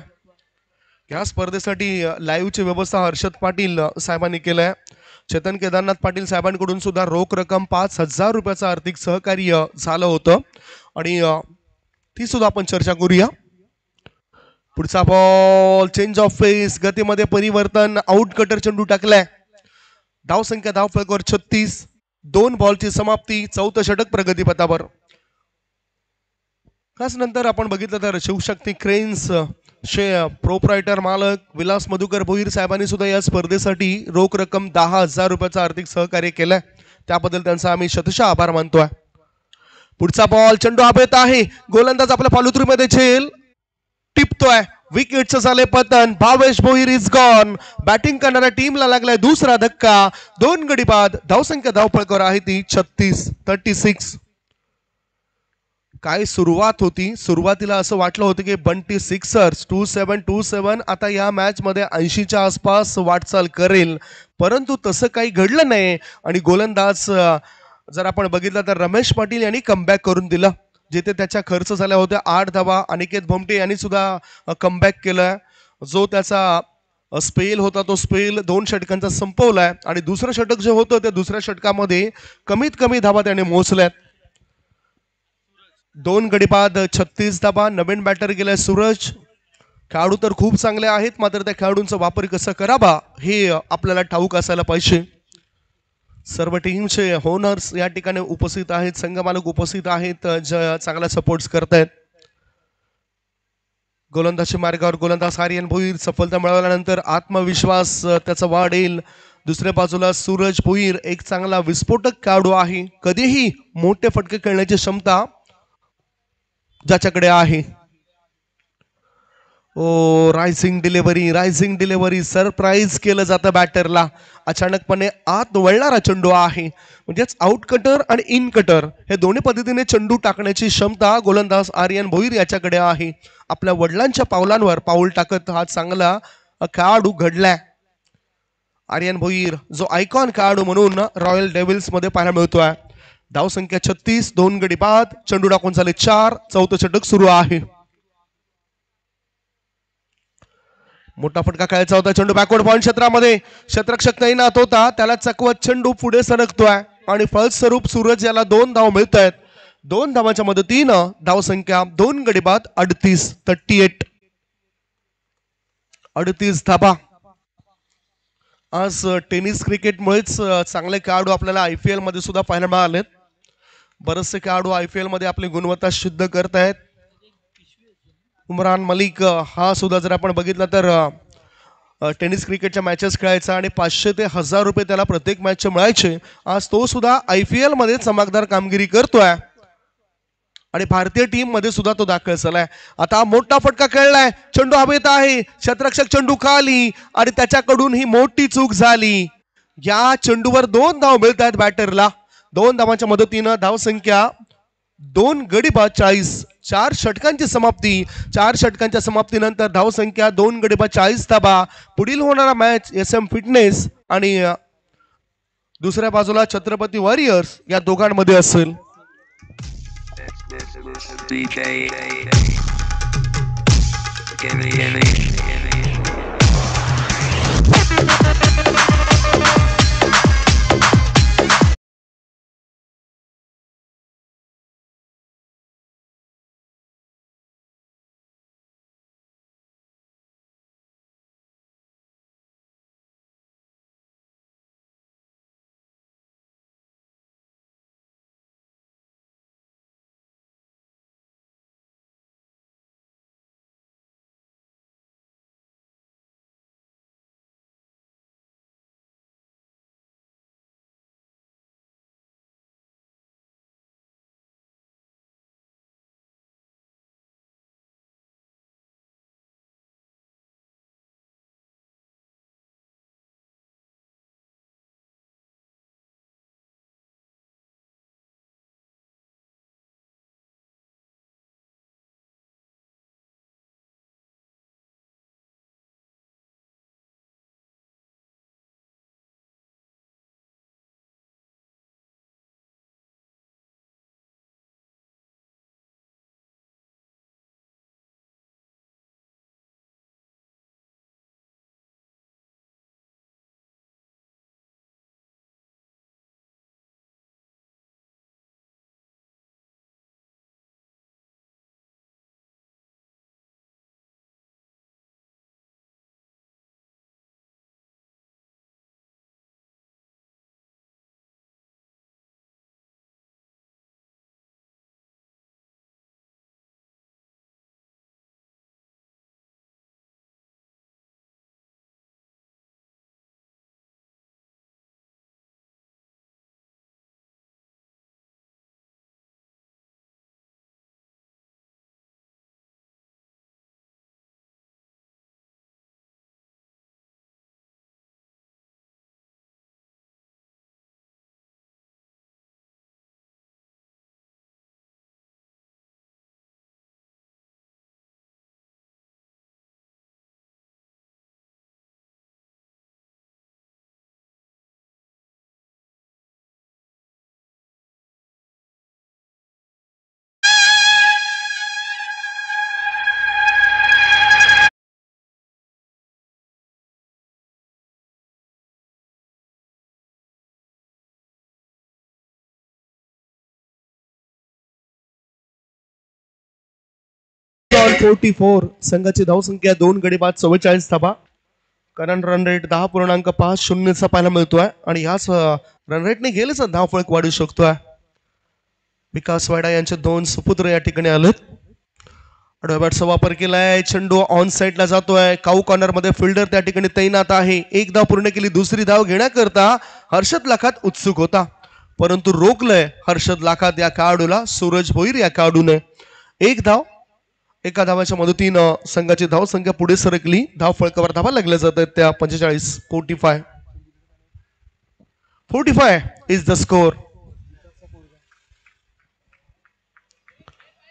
या स्पर्धेसाठी लाईव्हची व्यवस्था हर्षद पाटील साहेबांनी केलंय. चेतन केदारनाथ पाटील साहेबांकडून सुद्धा रोख रक्कम 5000 रुपयाचं आर्थिक सहकार्य झालं होतं आणि ती सुद्धा आपण चर्चा करूया. पुढचा बॉल चेंज ऑफ फेस, गतीमध्ये परिवर्तन, आउट कटर चेंडू टाकलाय. धावसंख्या धावफलकावर 36. 2 बॉलची समाप्ती. 4थं षटक प्रगतीपथावर. खास नंतर आपण बघितलं तर शिवशक्ती क्रेन्स प्रोप्रायटर मालक विलास मधुकर भोईर साहेबांनी सुद्धा या स्पर्धेसाठी रोख रक्कम 10000 रुपयाचं आर्थिक सहकार्य केलंय, त्याबद्दल त्यांचा आम्ही शतशः आभार मानतोय. पुढचा बॉल चेंडू हवेत आहे, गोलंदाज आपल्या फॉलोथ्रूमध्ये झेल टिपतोय, विकेटचं झाले पतन. Bhavesh Bhoir is gone. Batting करणाऱ्या टीमला लागलाय दुसरा धक्का. 2 गडी बाद. धावसंख्या धावफलकावर आहे ती 36. काय सुरुवात होती. सुरुवातीला असं वाटलं होतं की बंटी सिक्सर्स 2727 आता या मॅच मध्ये 80च्या आसपास वाटचाल करेल, परंतु तसं काही घडलं नाही आणि गोलंदाज जर आपण बघितलं तर रमेश पाटील यांनी कमबॅक करून दिलं. जिथे त्याच्या खर्च झाल्या होत्या 8 धावा. अनिकेत भोमटे यांनी सुद्धा कमबॅक केलाय. जो त्याचा स्पेल होता तो स्पेल 2 षटकांचा संपवलाय आणि दुसरं षटक जे होतं त्या दुसऱ्या षटकामध्ये कमीत कमी धावा त्याने मोजल्यात. 2 गडी बाद 36 धावा. नवीन बॅटर गेलाय सूरज. खेळाडू तर खूप चांगले आहेत, मात्र त्या खेळाडूंचा वापर कसा करावा हे आपल्याला ठाऊक असायला पाहिजे. सर्व टीमचे होनर्स या ठिकाणी उपस्थित आहेत, संघमालक उपस्थित आहेत, चांगला सपोर्ट करतायत. गोलंदाजी मार्गावर गोलंदाज आर्यन भोईर सफलता मिळवल्यानंतर आत्मविश्वास त्याचा वाढेल. दुसऱ्या बाजूला सूरज भोईर एक चांगला विस्फोटक खेळाडू आहे, कधीही मोठे फटके खेळण्याची क्षमता ज्याच्याकडे आहे. ओ रायझिंग डिलिव्हरी सरप्राईज केलं जातं बॅटरला. अचानकपणे आत वळणारा चेंडू आहे, म्हणजेच आउट कटर आणि इन कटर हे दोन्ही पद्धतीने चेंडू टाकण्याची क्षमता गोलंदाज आर्यन भोईर याच्याकडे आहे. आपल्या वडिलांच्या पावलांवर पाऊल टाकत हा चांगला खेळाडू घडलाय. आर्यन भोईर जो आयकॉन खेळाडू म्हणून रॉयल डेव्हिल्स मध्ये पाहायला मिळतोय. धावसंख्या 36, 2 गडी बाद, चेंडू टाकून झाले 4. चौथं षटक सुरू आहे. मोठा फटका खेळायचा होता. चेंडू बॅकवर्ड पॉइंट क्षेत्रामध्ये क्षेत्ररक्षक तैनात होता, त्याला चकवत चेंडू पुढे सरकतोय आणि फलस्वरूप सूरज याला 2 धाव मिळत आहेत. 2 धावांच्या मदतीनं धावसंख्या 2 गडी बाद 38 धाबा. आज टेनिस क्रिकेटमुळेच चांगले खेळाडू आपल्याला IPL मध्ये सुद्धा पाहायला मिळालेत. बरेचसे खेळाडू IPL मध्ये आपली गुणवत्ता सिद्ध करतायत. उमरान मलिक हा सुद्धा जर आपण बघितलं तर टेनिस क्रिकेटच्या मॅचेस खेळायचा आणि 500 ते 1000 रुपये त्याला प्रत्येक मॅचचे मिळायचे. आज तो सुद्धा IPL मध्ये चमकदार कामगिरी करतोय आणि भारतीय टीम मध्ये सुद्धा तो दाखल झालाय. आता मोठा फटका खेळलाय, चेंडू हवेत आहे, क्षेत्ररक्षक चेंडू खाली आणि त्याच्याकडून ही मोठी चूक झाली. या चेंडूवर 2 धाव मिळत आहेत बॅटरला. 2 धावांच्या मदतीनं धावसंख्या 2 गडी बाद 40. 4 षटकांची समाप्ती. 4 षटकांच्या समाप्तीनंतर धावसंख्या 2 गडी बाद 40 धाबा. पुढील होणारा मॅच SM फिटनेस आणि दुसऱ्या बाजूला छत्रपती वॉरियर्स या दोघांमध्ये असेल. 44 संघाची धावसंख्या 2 गडी बाद 44 धाबा. करंट रन रेट 10.50 पाहायला मिळतोय आणि याच रन रेटने गेलेच धावफळक वाढू शकतोय. विकास वाडा यांचे 2 सुपुत्र या ठिकाणी आलेत. बॅटचा वापर केलाय. चेंडू ऑन साइडला जातोय. काऊ कॉर्नर मध्ये फिल्डर त्या ठिकाणी तैनात आहे. एक धाव पूर्ण केली. दुसरी धाव घेण्याकरता हर्षद लाखात उत्सुक होता, परंतु रोखलंय हर्षद लाखात या खेळाडूला सूरज भोईर या खेळाडूने. एक धाव एका धावाच्या मदतीनं संघाची धाव संख्या पुढे सरकली. धाव फळकावर धावा लागल्या जात आहेत त्या 45. 45 इज द स्कोर.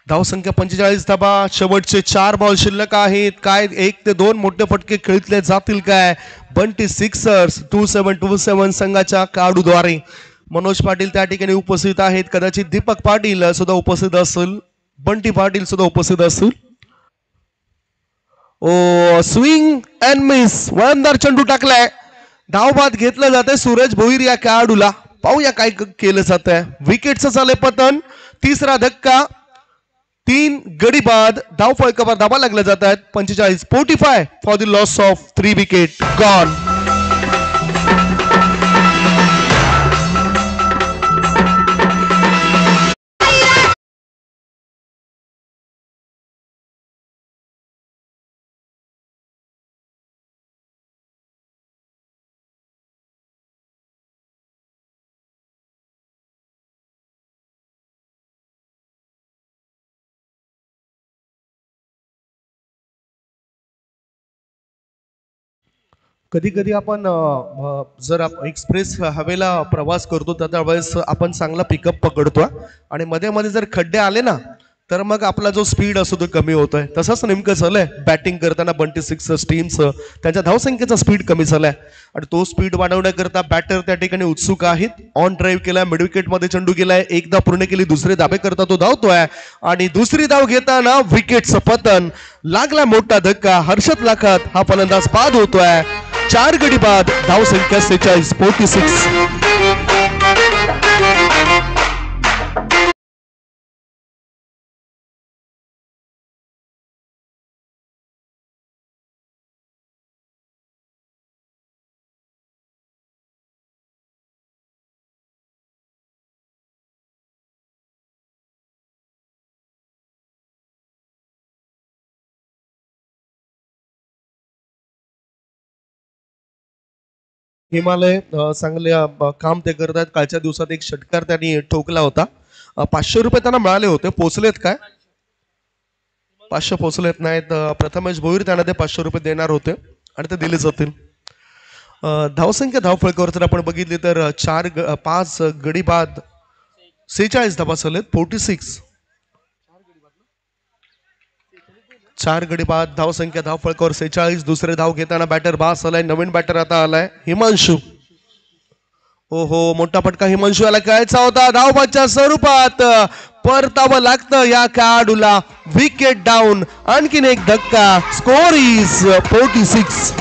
धाव संख्या 45 धाबा. शेवटचे 4 बॉल शिल्लक आहेत. काय 1 ते 2 मोठे फटके खेळले जातील काय? बंटी सिक्सर्स 2727 संघाच्या खेळाडूद्वारे. मनोज पाटील त्या ठिकाणी उपस्थित आहेत. कदाचित दीपक पाटील सुद्धा उपस्थित असेल. बंटी पाटील सुद्धा उपस्थित असेल. ओ स्विंग अँड मिस. वळणदार चेंडू टाकलाय. धाव बाद घेतलं जाते सूरज भोईर या खेळाडूला. पाहूया काय केलं जात आहे. विकेटचं झालंय पतन. तिसरा धक्का. 3 गडी बाद. धाव फळकावर धावा लागल्या जात आहेत. 45 for the loss of 3 wicket gone. कधी कधी आपण जर एक्सप्रेस हवेला प्रवास करतो त्यावेळेस आपण चांगला पिकअप पकडतो आणि मध्ये मध्ये जर खड्डे आले ना तर मग आपला जो स्पीड असतो तो कमी होतोय. तसंच नेमकं झालंय बॅटिंग करताना बंटी सिक्सर्स टीमचं. त्यांच्या धावसंख्येचा स्पीड कमी झालाय आणि तो स्पीड वाढवण्याकरता बॅटर त्या ठिकाणी उत्सुक आहेत. ऑन ड्राईव्ह केलाय. मिड विकेट मध्ये चेंडू गेलाय. एकदा पूर्ण केली. दुसरे धाबे करता तो धावतोय आणि दुसरी धाव घेताना विकेटचं पतन. लागला मोठा धक्का. हर्षद लाखात हा फलंदाज बाद होतोय. 4 गडी बाद. धाव संख्या 46. 46. हिमालय चांगल्या काम ते करतात. कालच्या दिवसात एक षटकार त्यांनी ठोकला होता. 500 रुपये त्यांना मिळाले होते. पोचलेत काय? 500 पोचलेत नाहीत. प्रथमेश भोईर त्यांना ते 500 रुपये देणार होते आणि ते दिले जातील. धावसंख्या धाव फळकावर जर आपण बघितली तर 5 गडी बाद 46 धावा झालेत. 46. 4 गडी बाद. धाव संख्या धाव फळकावर 46. दुसरे धाव घेताना बॅटर बास आलाय. नवीन बॅटर आता आलाय हिमांशू. ओहो मोठा फटका हिमांशू याला खेळायचा होता. धावबादच्या स्वरूपात परतावं लागतं या खेळाडूला. Wicket down. आणखीन एक धक्का. Score is 46.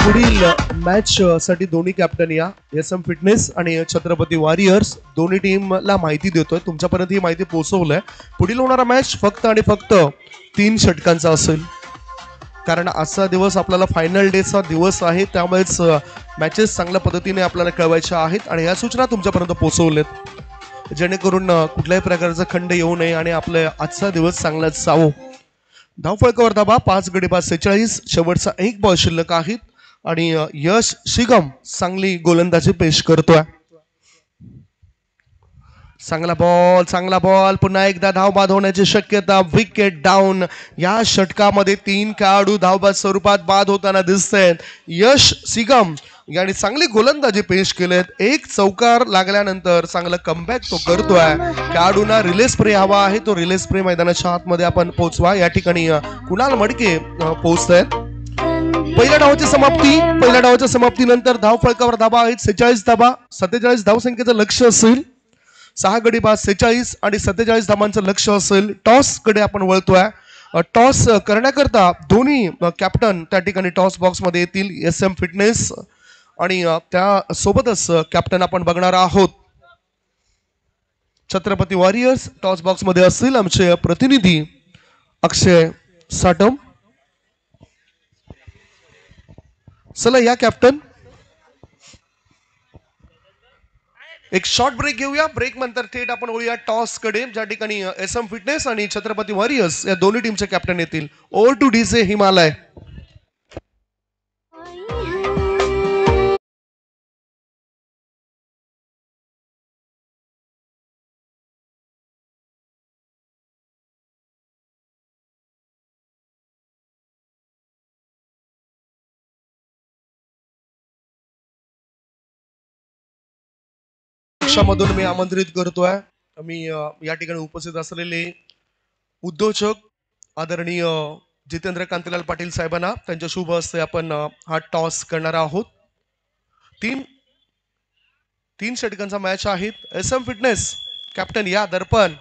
पुढील मॅच साठी दोन्ही कॅप्टन या SM फिटनेस आणि छत्रपती वॉरियर्स दोन्ही टीमला माहिती देतोय. तुमच्यापर्यंत ही माहिती पोहोचवलंय. पुढील होणारा मॅच फक्त आणि फक्त 3 षटकांचा असेल, कारण आजचा दिवस आपल्याला फायनल डेचा दिवस आहे. त्यामुळेच मॅचेस चांगल्या पद्धतीने आपल्याला कळवायच्या आहेत आणि या सूचना तुमच्यापर्यंत पोहोचवल्यात जेणेकरून कुठल्याही प्रकारचा खंड येऊ नये आणि आपला आजचा दिवस चांगलाच जावो. धावफळकावर धाबा 5 गडी बाद 46. शेवटचा 1 बॉल शिल्लक आहेत आणि यश शिगम चांगली गोलंदाजी पेश करतोय. चांगला बॉल. पुन्हा एकदा धाव बाद होण्याची शक्यता. Wicket down. या षटकामध्ये 3 खेळाडू धावबाद स्वरूपात बाद होताना दिसत आहेत. यश सिगम याने चांगली गोलंदाजी पेश केलेत. एक चौकार लागल्यानंतर चांगलं कमबॅक तो करतोय. खेळाडूंना रिले स्प्रे हवा आहे, तो रिले स्प्रे मैदानाच्या आतमध्ये आपण पोहोचवा. या ठिकाणी कुणाल मडके पोहोचतायत. पहिल्या डावाच्या समाप्तीनंतर धाव फळकावर धाबा आहेत 46 धाबा. 47 धावसंख्येचं लक्ष असेल. 6 गडी बाद 46 आणि 47 धावांचं लक्ष असेल. टॉस कडे आपण वळतोय. टॉस करण्याकरता दोन्ही कॅप्टन त्या ठिकाणी टॉस बॉक्स मध्ये येतील. SM फिटनेस आणि त्या सोबतच कॅप्टन आपण बघणार आहोत. छत्रपती वॉरियर्स टॉस बॉक्स मध्ये असतील आमचे प्रतिनिधी अक्षय साटम. चला या कॅप्टन, एक शॉर्ट ब्रेक घेऊया. ब्रेक नंतर थेट आपण वळूया टॉस कडे, ज्या ठिकाणी SM फिटनेस आणि छत्रपती वॉरियर्स या दोन्ही टीमचे कॅप्टन येतील. Over two DJ Himalaya. मधून मी आमंत्रित करतोय. मी या ठिकाणी उपस्थित असलेले उद्योजक आदरणीय जितेंद्र कांतीलाल पाटील साहेबांना त्यांच्या शुभ हस्ते आपण हा टॉस करणार आहोत. तीन षटकांचा मॅच आहेत. SM फिटनेस कॅप्टन या दर्पण.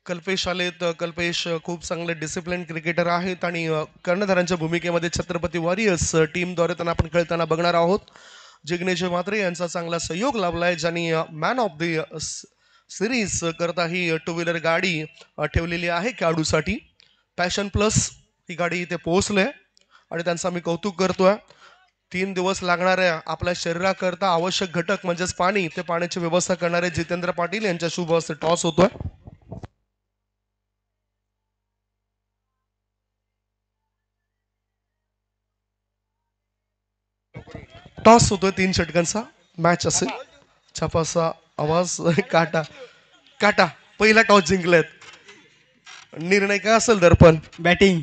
कल्पेश आलेत. कल्पेश खूप चांगले डिसिप्लिन क्रिकेटर आहेत आणि कर्णधारांच्या भूमिकेमध्ये छत्रपती वॉरियर्स टीमद्वारे त्यांना आपण खेळताना बघणार आहोत. जिग्नेश म्हात्रे यांचा चांगला सहयोग लाभलाय, ज्यांनी मॅन ऑफ द सिरीज करता ही 2 व्हीलर गाडी ठेवलेली आहे खेळाडूसाठी. पॅशन प्लस ही गाडी इथे पोहोचले आणि त्यांचा मी कौतुक करतोय. 3 दिवस लागणाऱ्या आपल्या शरीराकरता आवश्यक घटक म्हणजेच पाणी, ते पाण्याची व्यवस्था करणारे जितेंद्र पाटील यांच्या शुभ हस्ते टॉस होतोय. टॉस होतोय 3 षटकांचा मॅच असेल. छापासा आवाज. काटा काटा पहिला टॉस जिंकलेत. निर्णय काय असेल दर्पण? बॅटिंग.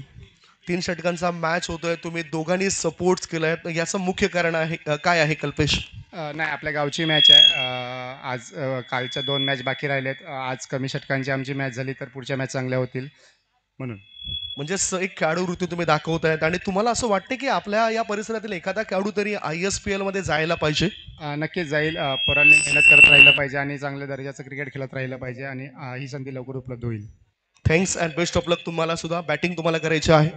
3 षटकांचा मॅच होतोय. तुम्ही दोघांनी सपोर्ट केलाय, याचं मुख्य कारण आहे काय आहे कल्पेश? नाही, आपल्या गावची मॅच आहे आज. कालच्या 2 मॅच बाकी राहिलेत. आज कमी षटकांची आमची मॅच झाली तर पुढच्या मॅच चांगल्या होतील म्हणून. म्हणजे एक खेळाडू वृत्ती तुम्ही दाखवतायत आणि तुम्हाला असं वाटतं की आपल्या या परिसरातील एखादा खेळाडू तरी ISPL मध्ये जायला पाहिजे? नक्कीच जाईल. पोरांनी मेहनत करत राहिलं पाहिजे आणि चांगल्या दर्जाचं क्रिकेट खेळत राहिलं पाहिजे आणि ही संधी लवकर उपलब्ध होईल. थँक्स अँड बेस्ट ऑफ लक. तुम्हाला सुद्धा बॅटिंग तुम्हाला करायची आहे.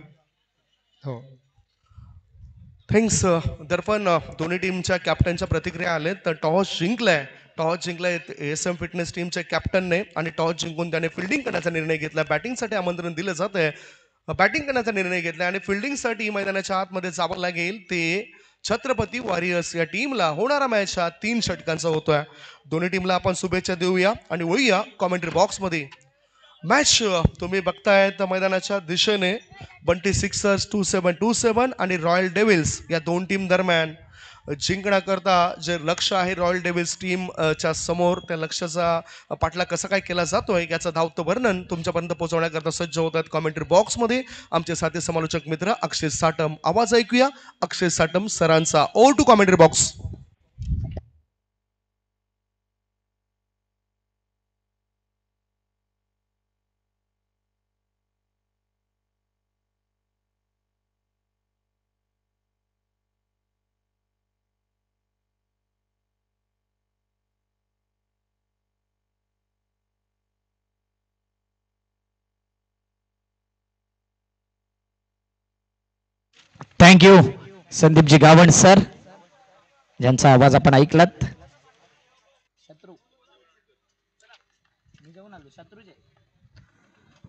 हो, थँक्स दर्पण. दोन्ही टीमच्या कॅप्टनच्या प्रतिक्रिया आल्या. तर टॉस जिंकलाय SM फिटनेस टीमच्या कॅप्टनने आणि टॉस जिंकून त्याने फिल्डिंग करण्याचा निर्णय घेतला. बॅटिंगसाठी आमंत्रण दिलं जात आहे. बॅटिंग करण्याचा निर्णय घेतला आणि फिल्डिंगसाठी मैदानाच्या आतमध्ये जावं लागेल. ते छत्रपती वॉरियर्स या टीमला होणारा मॅच हा 3 षटकांचा होतोय. दोन्ही टीमला आपण शुभेच्छा देऊया आणि वळूया कॉमेंट्री बॉक्स मध्ये. मॅच तुम्ही बघतायत मैदानाच्या दिशेने बंटी सिक्सर्स 2727 आणि रॉयल डेव्हिल्स या 2 टीम दरम्यान जिंकण्याकरता जे लक्ष आहे रॉयल डेव्हिल्स टीम च्या समोर, त्या लक्ष्याचा पाठलाग कसा काय केला जातोय याचं धावतं वर्णन तुमच्यापर्यंत पोहोचवण्याकरता सज्ज होत आहेत कॉमेंट्री बॉक्स मध्ये आमचे साथी समालोचक मित्र अक्षय साटम. आवाज ऐकूया अक्षय साटम सरांचा. Over to commentary box. Thank you Sandeepji Gawand sir, ज्यांचा आवाज आपण ऐकलात.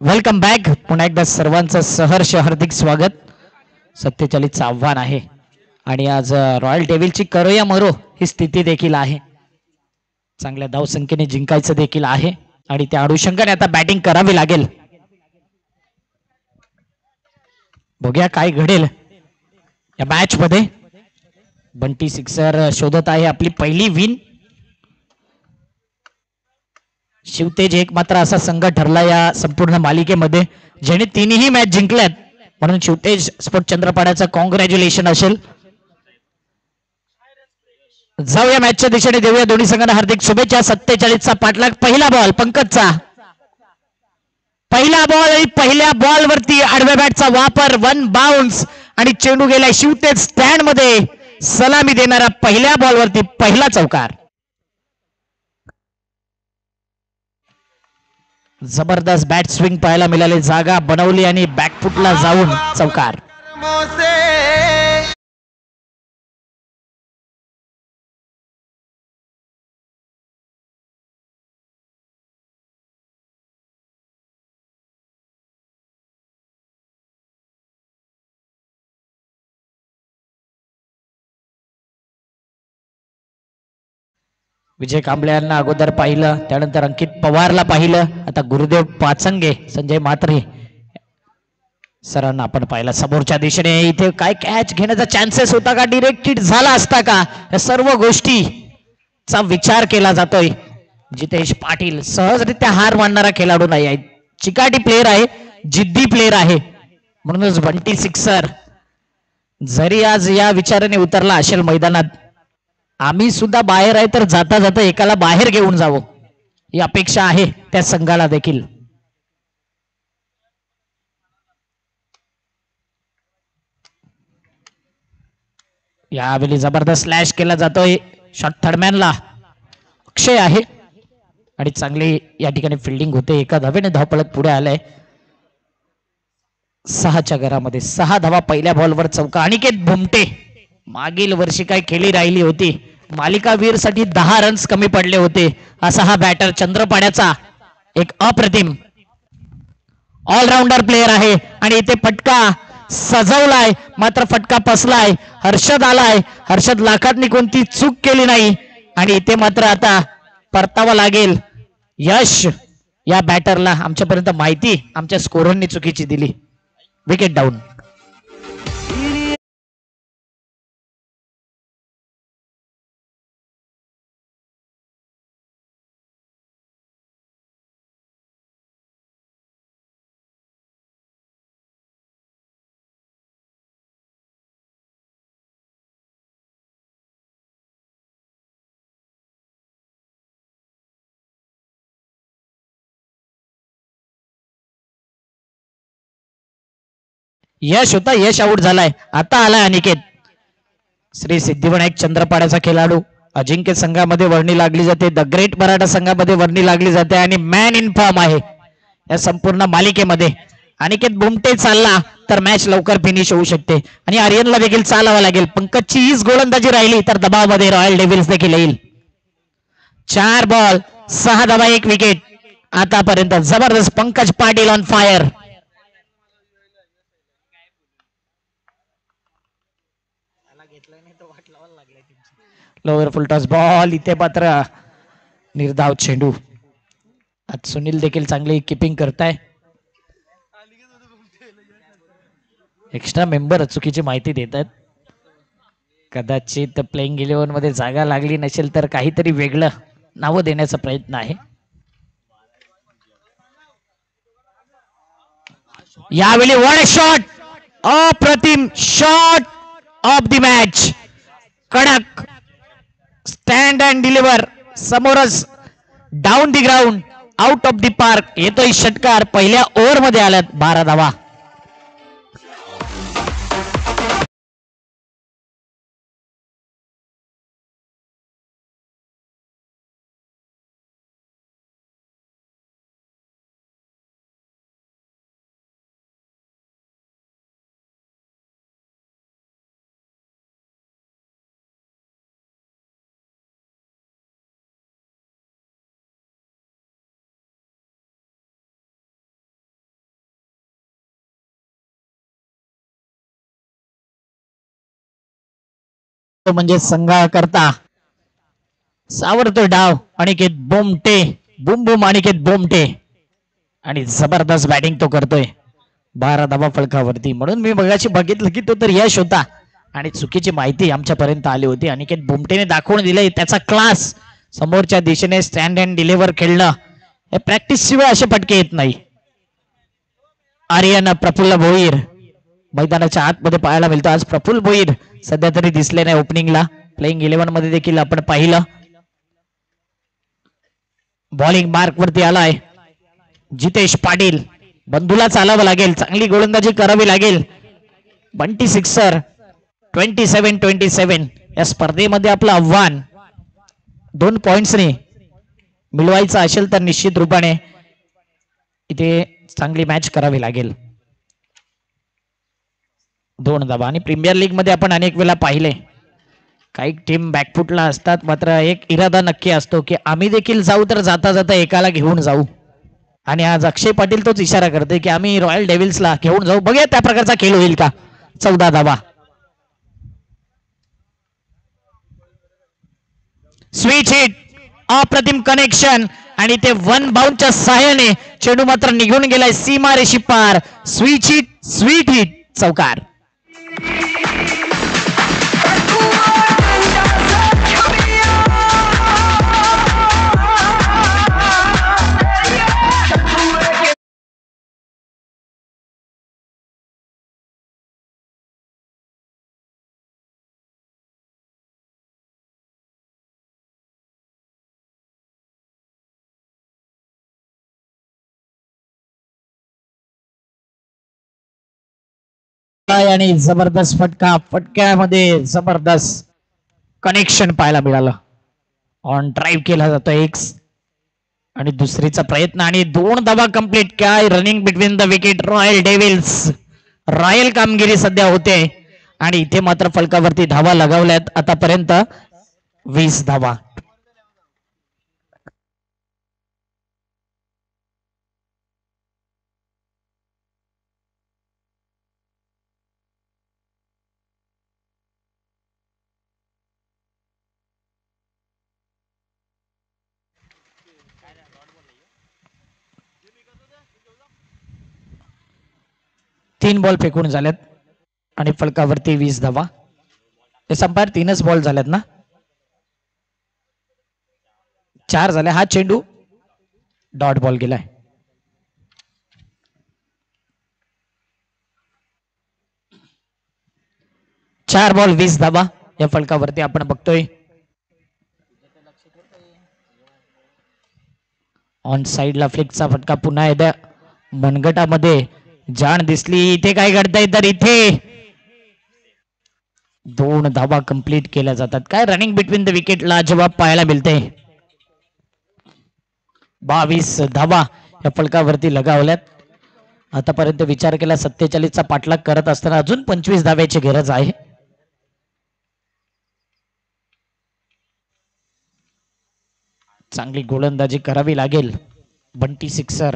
Welcome back. पुन्हा एकदा सर्वांचं सहर्ष हार्दिक स्वागत. 47चं आव्हान आहे आणि आज रॉयल डेव्हिलची करो या मरो ही स्थिती देखील आहे. चांगल्या धावसंख्येने जिंकायचं देखील आहे आणि त्या अनुषंगाने आता बॅटिंग करावी लागेल. बघूया काय घडेल या मॅच मध्ये. बंटी सिक्सर शोधत आहे आपली पहिली विन. शिवतेज एकमात्र असा संघ ठरला या संपूर्ण मालिकेमध्ये ज्याने 3ही मॅच जिंकल्यात म्हणून शिवतेज स्पोर्ट चंद्रपाड्याचं कॉंग्रॅच्युलेशन असेल. जाऊया मॅचच्या दिशेने, देऊया दोन्ही संघांना हार्दिक शुभेच्छा. 47चा पाठलाग. पहिला बॉल पंकजचा, पहिला बॉल आणि पहिल्या बॉल वरती आडव्या बॅटचा वापर, 1 बाउन्स आणि चेंडू गेलाय शिवतेज स्टँड मध्ये. सलामी देणारा पहिल्या बॉल वरती पहिला चौकार. जबरदस्त बॅट स्विंग पाहायला मिळाले, जागा बनवली आणि बॅकफुटला जाऊन चौकार. विजय कांबळे यांना अगोदर पाहिलं, त्यानंतर अंकित पवारला पाहिलं, आता गुरुदेव पाचंगे, संजय म्हात्रे सरांना आपण पाहिलं. समोरच्या दिशेने इथे काय कॅच घेण्याचा चान्सेस होता का, डिरेक्ट हिट झाला असता का, या सर्व गोष्टीचा विचार केला जातोय. जितेश पाटील सहजरित्या हार मानणारा खेळाडू नाही आहे, चिकाटी प्लेअर आहे, जिद्दी प्लेअर आहे, म्हणूनच बंटी सिक्सर जरी आज या विचाराने उतरला असेल मैदानात, आम्ही सुद्धा बाहेर आहे तर जाता जाता एकाला बाहेर घेऊन जावं ही अपेक्षा आहे त्या संघाला देखील. यावेळी जबरदस्त स्लॅश केला जातोय. शॉट थर्डमॅनला अक्षय आहे आणि चांगली या ठिकाणी फिल्डिंग होते. एका धावेने धावपळत पुढे आलाय. 6च्या घरामध्ये 6 धावा पहिल्या बॉलवर चौका. अनिकेत भुमटे मागील वर्षी काय खेळी राहिली होती, मालिकावीर साठी 10 रन्स कमी पडले होते, असा हा बॅटर चंद्रपाड्याचा एक अप्रतिम ऑलराऊंडर प्लेअर आहे. आणि इथे फटका सजवलाय मात्र फटका फसलाय. हर्षद आलाय, हर्षद लाखातनी कोणती चूक केली नाही आणि इथे मात्र आता परतावा लागेल. यश या बॅटरला आमच्यापर्यंत माहिती आमच्या स्कोररनी चुकीची दिली. Wicket down. यश होता, यश आउट झालाय. आता आलाय अनिकेत. श्री सिद्धिविनायक चंद्रपाड्याचा खेळाडू अजिंक्य संघामध्ये वर्णी लागली जाते, द ग्रेट मराठा संघामध्ये वर्णी लागली जाते आणि मॅन इन फॉर्म आहे या संपूर्ण मालिकेमध्ये. अनिकेत बुमटे चालला तर मॅच लवकर फिनिश होऊ शकते आणि आर्यनला देखील चालावं लागेल. पंकजची हीच गोलंदाजी राहिली तर दबावामध्ये रॉयल डेव्हिल्स देखील येईल. 4 बॉल 6 धावा 1 विकेट आतापर्यंत. जबरदस्त Pankaj Patil on fire. Lower full toss ball. इथे मात्र निर्धाव चेंडू. आज सुनील देखील चांगली किपिंग करताय. एक्स्ट्रा मेंबर चुकीची माहिती देतात. कदाचित प्लेइंग 11 मध्ये जागा लागली नसेल तर काहीतरी वेगळं नाव देण्याचा प्रयत्न आहे. यावेळी वन शॉट, अप्रतिम शॉट ऑफ द मॅच. कडक स्टँड अँड डिलिव्हर, समोरच down the ground, out of the park. येतोय षटकार. पहिल्या ओव्हर मध्ये आल्यात 12 धावा. म्हणजे संघाकरता सावरतोय डाव अनिकेत बोमटे. बुम बुम अनिकेत बोमटे आणि जबरदस्त बॅटिंग तो करतोय 12 धावा फलकावरती. म्हणून मी मगाशी बघितलं की तो तर यश होता आणि चुकीची माहिती आमच्यापर्यंत आली होती. अनिकेत बोमटेने दाखवून दिलंय त्याचा क्लास. समोरच्या दिशेने स्टँड अँड डिलिव्हर खेळणं हे प्रॅक्टिस शिवाय असे फटके येत नाही. आर्यन प्रफुल्ल भोईर मैदानाच्या आतमध्ये पाहायला मिळतो. आज प्रफुल्ल भोईर सध्या तरी दिसले नाही ओपनिंगला. प्लेइंग 11 मध्ये देखील आपण पाहिलं. बॉलिंग मार्क वरती आलाय जितेश पाटील. बंधूला चालावं लागेल, चांगली गोलंदाजी करावी लागेल. बंटी सिक्सर. 27-27 या स्पर्धेमध्ये आपलं आव्हान 2 पॉइंट्सने मिळवायचं असेल तर निश्चित रूपाने इथे चांगली मॅच करावी लागेल. 2 धावा. आणि प्रीमियर लीग मध्ये आपण अनेक वेळा पाहिले काही टीम बॅकफुटला असतात, मात्र एक इरादा नक्की असतो की आम्ही देखील जाऊ तर जाता जाता एकाला घेऊन जाऊ. आणि आज अक्षय पाटील तोच इशारा करते की आम्ही रॉयल डेव्हिल्सला घेऊन जाऊ. बघूया त्या प्रकारचा खेळ होईल का. 14 धावा. स्विच हिट, अप्रतिम कनेक्शन आणि ते 1 बाउंडच्या सहाय्याने चेंडू मात्र निघून गेलाय सीमा रेषी पार. स्विच हिट, स्वीट हिट, चौकार. आणि जबरदस्त फटक्यामध्ये जबरदस्त कनेक्शन पाहायला मिळालं. ऑन ड्राईव्ह केला जातो एक आणि दुसरीचा प्रयत्न आणि 2 धावा कंप्लीट. काय running between the wicket. Royal devil's royal कामगिरी सध्या होते आणि इथे मात्र फलकावरती धावा लगावल्यात आतापर्यंत 20 धावा. तीन बॉल फेकून झाल्यात आणि फलकावरती 20 धावा. ते संपायर 3च बॉल झाल्यात ना. 4 झाले. हा चेंडू डॉट बॉल गेलाय. चार बॉल 20 धावा या फलकावरती आपण बघतोय. ऑन साइडला फ्लिकचा फटका. पुन्हा एकदा मनगटामध्ये जाण दिसली. इथे काय घडतंय तर इथे 2 धावा कंप्लीट केल्या जातात. काय रनिंग बिटवीन द विकेट लाजवाब पाहायला मिळते. 22 धावा या फलकावरती लगावल्यात. आतापर्यंत विचार केला 47चा पाठलाग करत असताना अजून 25 धाव्याची गरज आहे. चांगली गोलंदाजी करावी लागेल. बंटी सिक्सर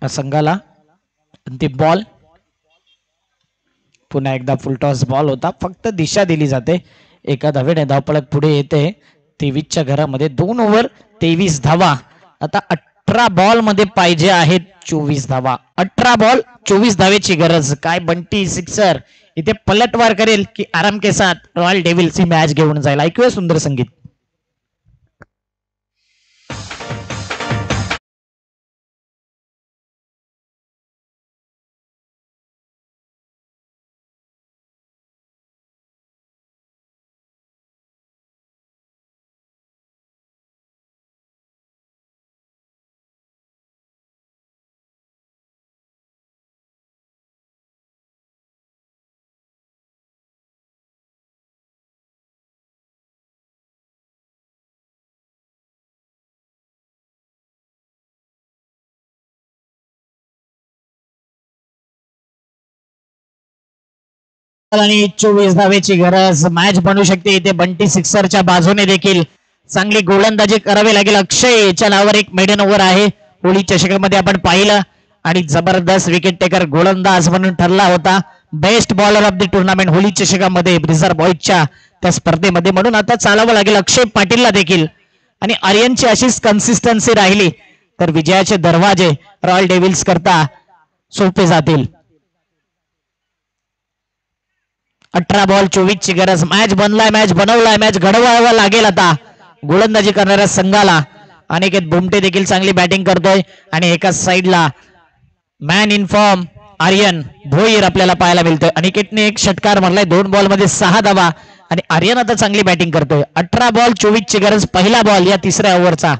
संघाला. अंतिम बॉल. पुन्हा एकदा फुलटॉस बॉल होता. फक्त दिशा दिली जाते. एका धावेने धावपळक पुढे येते. 23च्या घरामध्ये 2 ओव्हर 23 धावा. आता 18 बॉल मध्ये पाहिजे आहेत 24 धावा. 18 बॉल 24 धावेची गरज. काय बंटी सिक्सर इथे पलटवार करेल की आराम के साथ रॉयल डेव्हिल्स ही मॅच घेऊन जाईल. ऐकूया सुंदर संगीत. आणि 24 धावेची गरज. मॅच बनू शकते इथे. बंटी सिक्सरच्या बाजूने देखील चांगली गोलंदाजी करावी लागेल. अक्षयच्या नावावर एक मेडन ओव्हर आहे. होळी चषकामध्ये आपण पाहिलं आणि जबरदस्त विकेट टेकर गोलंदाज म्हणून ठरला होता. Best bowler of the tournament Holi चषकामध्ये रिझर्व्ह बॉयजच्या त्या स्पर्धेमध्ये. म्हणून आता चालावं लागेल अक्षय पाटीलला देखील. आणि आर्यनची अशीच कन्सिस्टन्सी राहिली तर विजयाचे दरवाजे रॉयल डेव्हिल्स करता सोपे जातील. 18 बॉल 24 ची गरज. मॅच बनलाय, मॅच बनवलाय, मॅच घडवावा लागेल आता गोलंदाजी करणाऱ्या संघाला. अनिकेत बुमटे देखील चांगली बॅटिंग करतोय आणि एका साइडला man in form Aryan Bhoir आपल्याला पाहायला मिळतोय. अनिकेतने एक षटकार मारलाय 2 बॉल मध्ये 6 धावा आणि आर्यन आता चांगली बॅटिंग करतोय. 18 बॉल 24 ची गरज. पहिला बॉल या तिसऱ्या ओव्हरचा.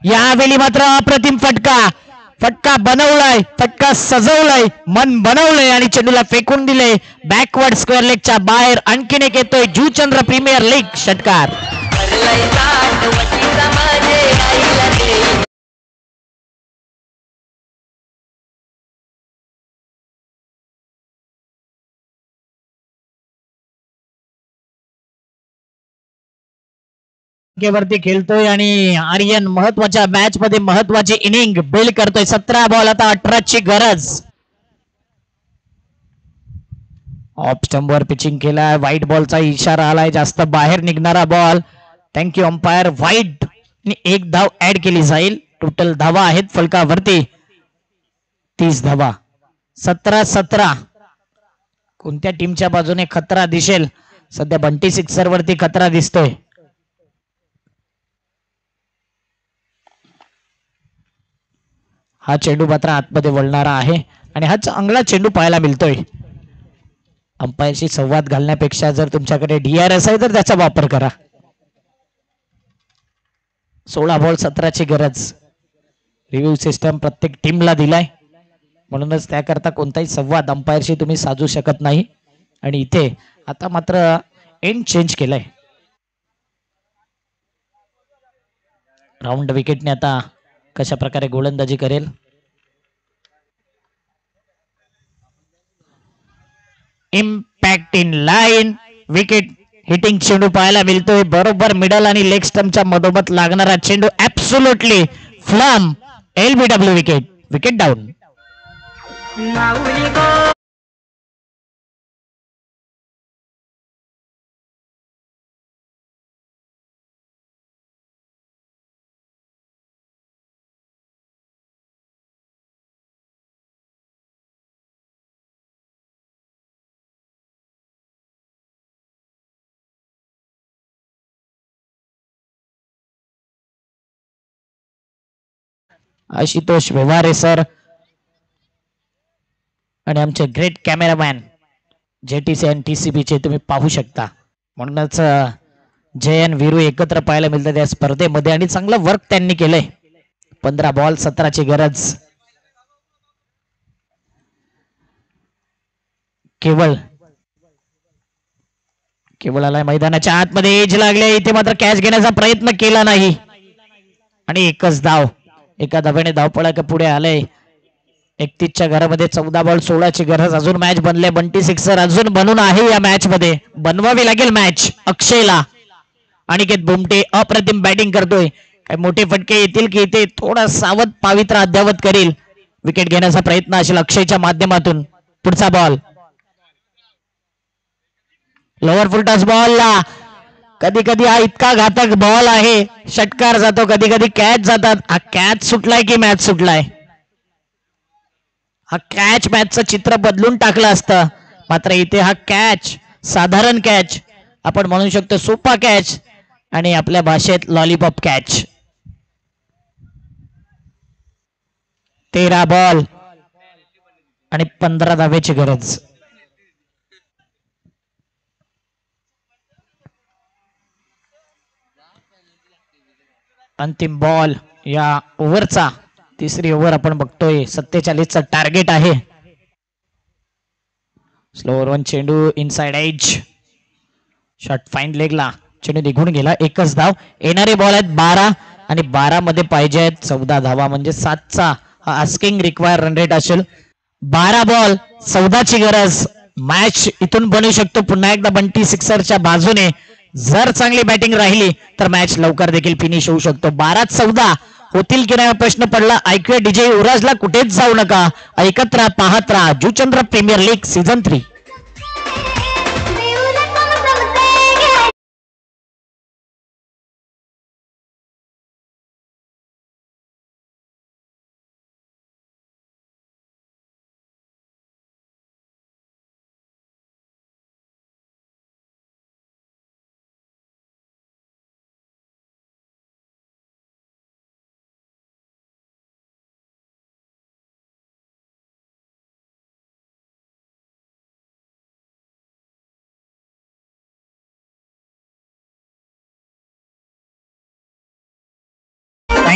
यावेळी मात्र अप्रतिम फटका बनवलाय, फटका सजवलाय, मन बनवलंय आणि चेंडूला फेकून दिले बॅकवर्ड स्क्वेअर लेगच्या बाहेर. आणखीन एक येतोय जुचंद्र प्रीमियर लीग षटकार. वरती खेळतोय आणि आर्यन महत्वाच्या मॅच मध्ये महत्वाची इनिंग बिल्ड करतोय. 17 बॉल आता 18 ची गरज. ऑफ स्टंप वर पिचिंग केलाय. व्हाईट बॉलचा इशारा आलाय. जास्त बाहेर निघणारा बॉल. Thank you umpire. व्हाईट एक धाव ऍड केली जाईल. टोटल धावा आहेत फलकावरती 30 धावा. 17-17. कोणत्या टीमच्या बाजूने खतरा दिसेल? सध्या बंटी सिक्सर वरती खतरा दिसतोय. हा चेंडू मात्र आतमध्ये वळणारा आहे आणि हा चांगला चेंडू पाहायला मिळतोय. अंपायरशी संवाद घालण्यापेक्षा जर तुमच्याकडे DRS आहे तर त्याचा वापर करा. 16 बॉल 17 ची गरज. रिव्ह्यू सिस्टम प्रत्येक टीमला दिलाय म्हणूनच त्याकरता कोणताही संवाद अंपायरशी तुम्ही साधू शकत नाही. आणि इथे आता मात्र एंड चेंज केलाय. राऊंड विकेटने आता कशा प्रकारे गोलंदाजी करेल? Impact in line. Wicket hitting चेंडू पाहायला मिळतोय. बरोबर मिडल आणि लेग स्टंपच्या मधोमध लागणारा चेंडू. Absolutely plumb. LBW wicket. Wicket down. Ashutosh Vyavahare sir आणि आमचे ग्रेट कॅमेरामॅन JTC आणि TCB चे तुम्ही पाहू शकता. म्हणूनच जय आणि वीरू एकत्र पाहायला मिळतात या स्पर्धेमध्ये आणि चांगलं वर्क त्यांनी केलंय. 15 बॉल 17 ची गरज. केवळ आलाय मैदानाच्या आतमध्ये. एज लागले. इथे मात्र कॅच घेण्याचा प्रयत्न केला नाही आणि एकच धाव. एका धावेने धावपळा पुढे आले. 31 च्या घरामध्ये 14 बॉल 16 ची गरज. अजून मॅच बनले. बंटी सिक्सर अजून बनून आहे या मॅच मध्ये. बनवावी लागेल मॅच अक्षयला. अनिकेत बुमटे अप्रतिम बॅटिंग करतोय. काही मोठे फटके येतील की इथे थोडा सावध पावित्र अद्यावत करील. विकेट घेण्याचा प्रयत्न असेल अक्षयच्या माध्यमातून. पुढचा बॉल लोअर फुल टॉस बॉल ला. कधी कधी हा इतका घातक बॉल आहे. षटकार जातो. कधी कधी कॅच जातात. हा कॅच सुटलाय की मॅच सुटलाय? हा कॅच मॅचचं चित्र बदलून टाकलं असतं. मात्र इथे हा कॅच साधारण कॅच आपण म्हणू शकतो. सोपा कॅच आणि आपल्या भाषेत लॉलीपॉप कॅच. 13 बॉल आणि 15 धावेची गरज. अंतिम बॉल या ओव्हरचा. तिसरी ओव्हर आपण बघतोय. 47चं टार्गेट आहे. स्लोअर वन चेंडू इनसाइड एज. शॉट फाईन लेगला. चेंडू निघून गेला. एकच धाव. येणारे बॉल आहेत 12 आणि 12 मध्ये पाहिजे आहेत 14 धावा. म्हणजे 7चा हा आस्किंग रिक्वायर रन रेट असेल. 12 बॉल 14 ची गरज. मॅच इथून बनू शकतो पुन्हा एकदा बंटी सिक्सरच्या बाजूने. जर चांगली बॅटिंग राहिली तर मॅच लवकर देखील फिनिश होऊ शकतो. 12-14 होतील की नाही प्रश्न पडला. ऐकूया DJ युवराजला. कुठेच जाऊ नका. ऐकत राहा, पाहत राहा Juchandra premier league season 3.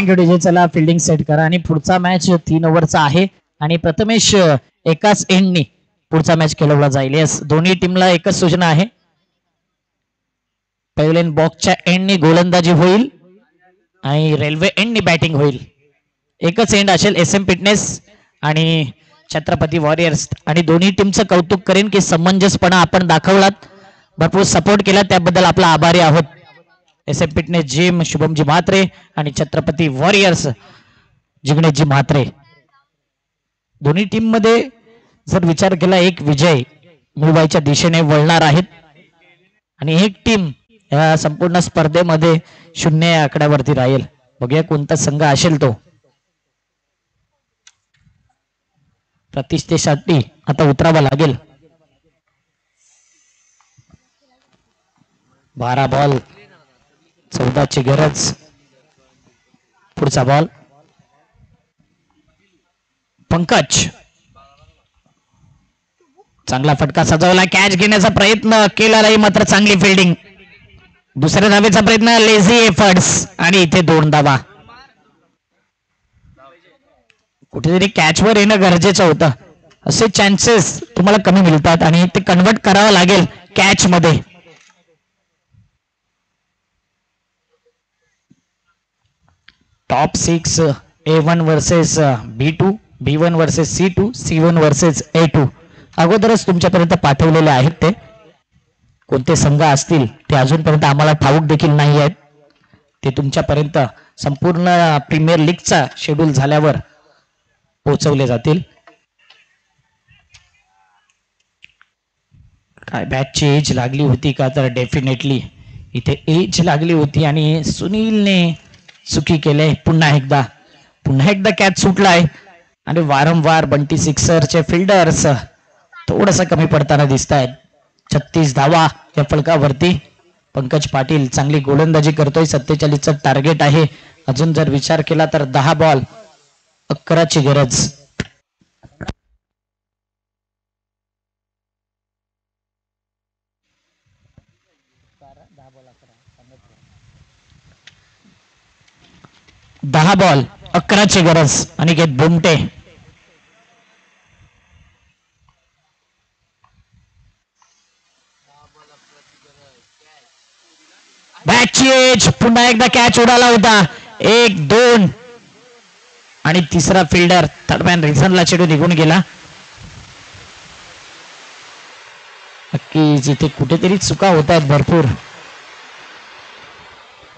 Thank you DJ. चला फिल्डिंग सेट करा आणि पुढचा मॅच 3 ओव्हरचा आहे आणि प्रथमेश एकाच एंडनी पुढचा मॅच खेळवला जाईल. येस, दोन्ही टीमला एकच सूचना आहे. पहिले बॉक्सच्या एंडनी गोलंदाजी होईल आणि रेल्वे एंडनी बॅटिंग होईल. एकच एंड असेल. SM फिटनेस आणि छत्रपती वॉरियर्स. आणि दोन्ही टीमचं कौतुक करेन की समंजसपणा आपण दाखवलात, भरपूर सपोर्ट केला, त्याबद्दल आपला आभारी आहोत. SM fitness gym Shubham ji Mhatre आणि छत्रपती वॉरियर्स जिग्नेशजी म्हात्रे. दोन्ही टीम मध्ये जर विचार केला एक विजय मिळवायच्या दिशेने वळणार आहेत आणि एक टीम या संपूर्ण स्पर्धेमध्ये 0 या आकड्यावरती राहील. बघूया कोणता संघ असेल तो. प्रतिष्ठेसाठी आता उतरावा लागेल. 12 बॉल 14ची गरज. पुढचा बॉल पंकज. चांगला फटका सजवला. कॅच घेण्याचा प्रयत्न केला नाही, मात्र चांगली फिल्डिंग. दुसऱ्या धावेचा प्रयत्न, लेझी एफर्ट्स आणि इथे 2 धावा. कुठेतरी कॅचवर येणं गरजेचं होतं. असे चान्सेस तुम्हाला कमी मिळतात आणि ते कन्वर्ट करावं लागेल कॅच मध्ये. Top 6 A1 versus B2, B1 versus C2, C1 versus A2 अगोदरच तुमच्यापर्यंत पाठवलेले आहेत. ते कोणते संघ असतील ते अजूनपर्यंत आम्हाला ठाऊक देखील नाही आहेत. ते तुमच्यापर्यंत संपूर्ण प्रीमियर लीगचा शेड्यूल झाल्यावर पोहोचवले जातील. काय बॅटची एज लागली होती का? तर डेफिनेटली इथे एज लागली होती आणि सुनीलने चुकी केले. पुन्हा एकदा कॅच सुटलाय आणि वारंवार बंटी सिक्सरचे फिल्डर्स थोडंसं कमी पडताना दिसत आहेत. 36 धावा या फलकावरती. पंकज पाटील चांगली गोलंदाजी करतोय. 47चं टार्गेट आहे. अजून जर विचार केला तर 10 बॉल 11ची गरज. दहा बॉल 11ची गरज. अनिकेत बुमटे. बॅटची एज. पुन्हा एकदा कॅच उडाला होता. 1-2 आणि तिसरा फिल्डर थर्ड मॅन रिझनला चेडू निघून गेला. नक्की जिथे कुठेतरी चुका होत आहेत भरपूर.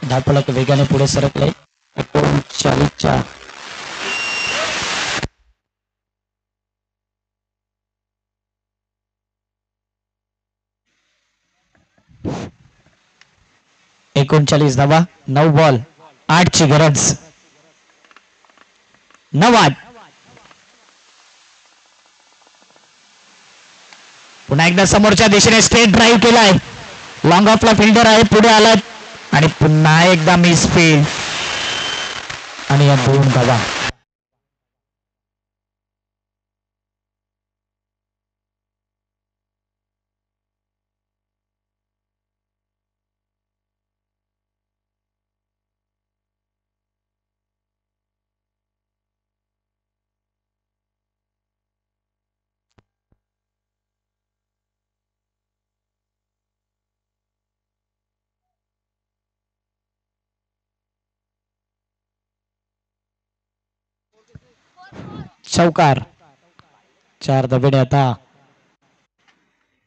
धावफलक वेगाने पुढे सरकले. 39च्या धावा. 9 बॉल 8ची गरज. 9-8. पुन्हा एकदा समोरच्या दिशेने स्ट्रेट ड्राईव्ह केलाय. लॉंग ऑफला फिल्डर आहे, पुढे आलात आणि पुन्हा एकदा मिस फील्ड आणि या 2 धावा. चौकार. 4 धाबेने आता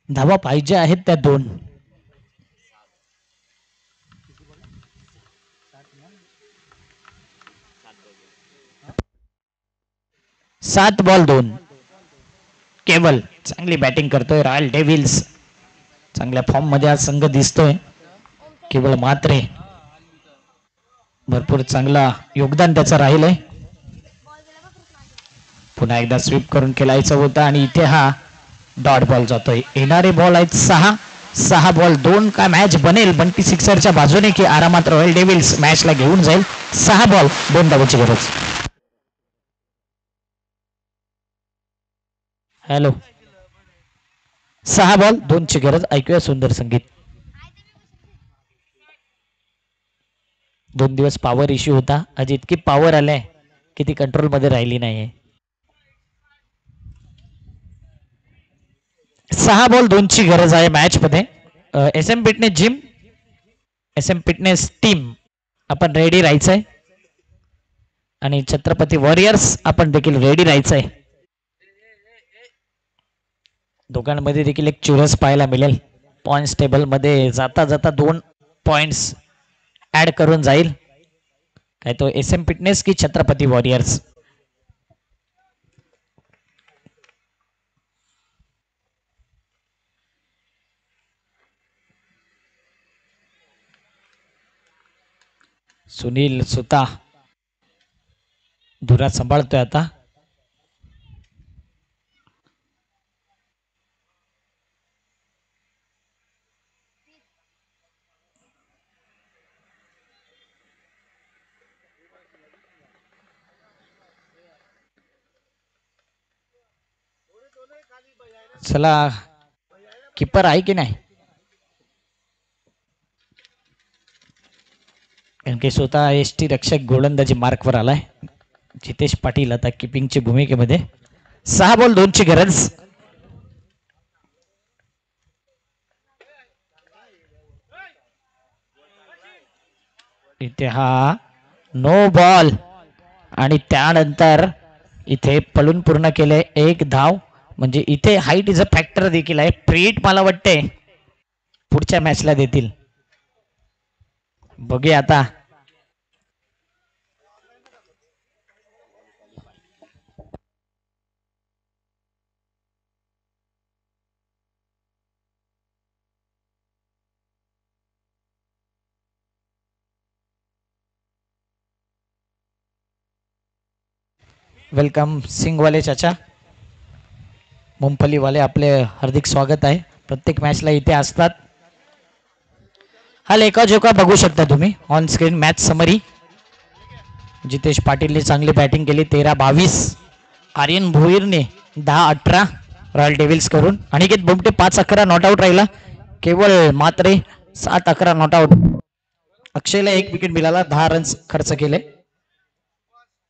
धावा पाहिजे आहेत त्या 2. सात बॉल 2. केवल चांगली बॅटिंग करतोय. रॉयल डेव्हिल्स चांगल्या फॉर्म मध्ये आज संघ दिसतोय. केवळ मात्रे भरपूर चांगला योगदान त्याचं राहिलंय. पुन्हा एकदा स्वीप करून खेळायचं होतं आणि इथे हा डॉट बॉल जातोय. येणारे बॉल आहेत 6 बॉल 2. काय मॅच बनेल बंटी सिक्सरच्या बाजूने की आरामात रॉयल डेव्हिल्स मॅचला घेऊन जाईल? 6 बॉल 2 धावांची गरज. हॅलो. 6 बॉल 2ची गरज. ऐकूया सुंदर संगीत. 2 दिवस पॉवर इश्यू होता. आज इतकी पॉवर आलाय की ती कंट्रोल मध्ये राहिली नाहीये. 6 बॉल 2 ची गरज आहे मॅच मध्ये. S M fitness gym, S M fitness team आपण रेडी राहायचंय आणि छत्रपती वॉरियर्स आपण देखील रेडी राहायचंय. दोघांमध्ये देखील एक चुरस पाहायला मिळेल. पॉइंट्स टेबल मध्ये जाता जाता 2 पॉइंट्स ऍड करून जाईल. काय तो एस एम फिटनेस की छत्रपती वॉरियर्स. सुनील सुता धुरा सांभाळतोय आता. चला किपर आहे की नाही, कारण की स्वतः एसटी रक्षक गोलंदाजी मार्कवर आलाय. जितेश पाटील आता किपिंगच्या भूमिकेमध्ये. 6 बॉल 2 ची गरज. इथे हा नो बॉल आणि त्यानंतर इथे पळून पूर्ण केले 1 धाव. म्हणजे इथे हाईट इज अ फॅक्टर देखील आहे. प्रीट मला वाटते पुढच्या मॅचला देतील. बघूया आता. वेलकम सिंगवाले चाचा, मुंगफलीवाले, आपले हार्दिक स्वागत आहे. प्रत्येक मॅचला इथे असतात. हा लेखाजोखा बघू शकता तुम्ही on screen. Match summary. Jitesh पाटीलने चांगली बॅटिंग केली. 13-22. आर्यन भोईरने 10-18 रॉयल डेव्हिल्स करून. अनिकेत बोमटे 5-11 नॉट आउट राहिला. केवळ मात्रे 7-11 नॉट आउट. अक्षयला 1 विकेट मिळाला. 10 रन्स खर्च केले.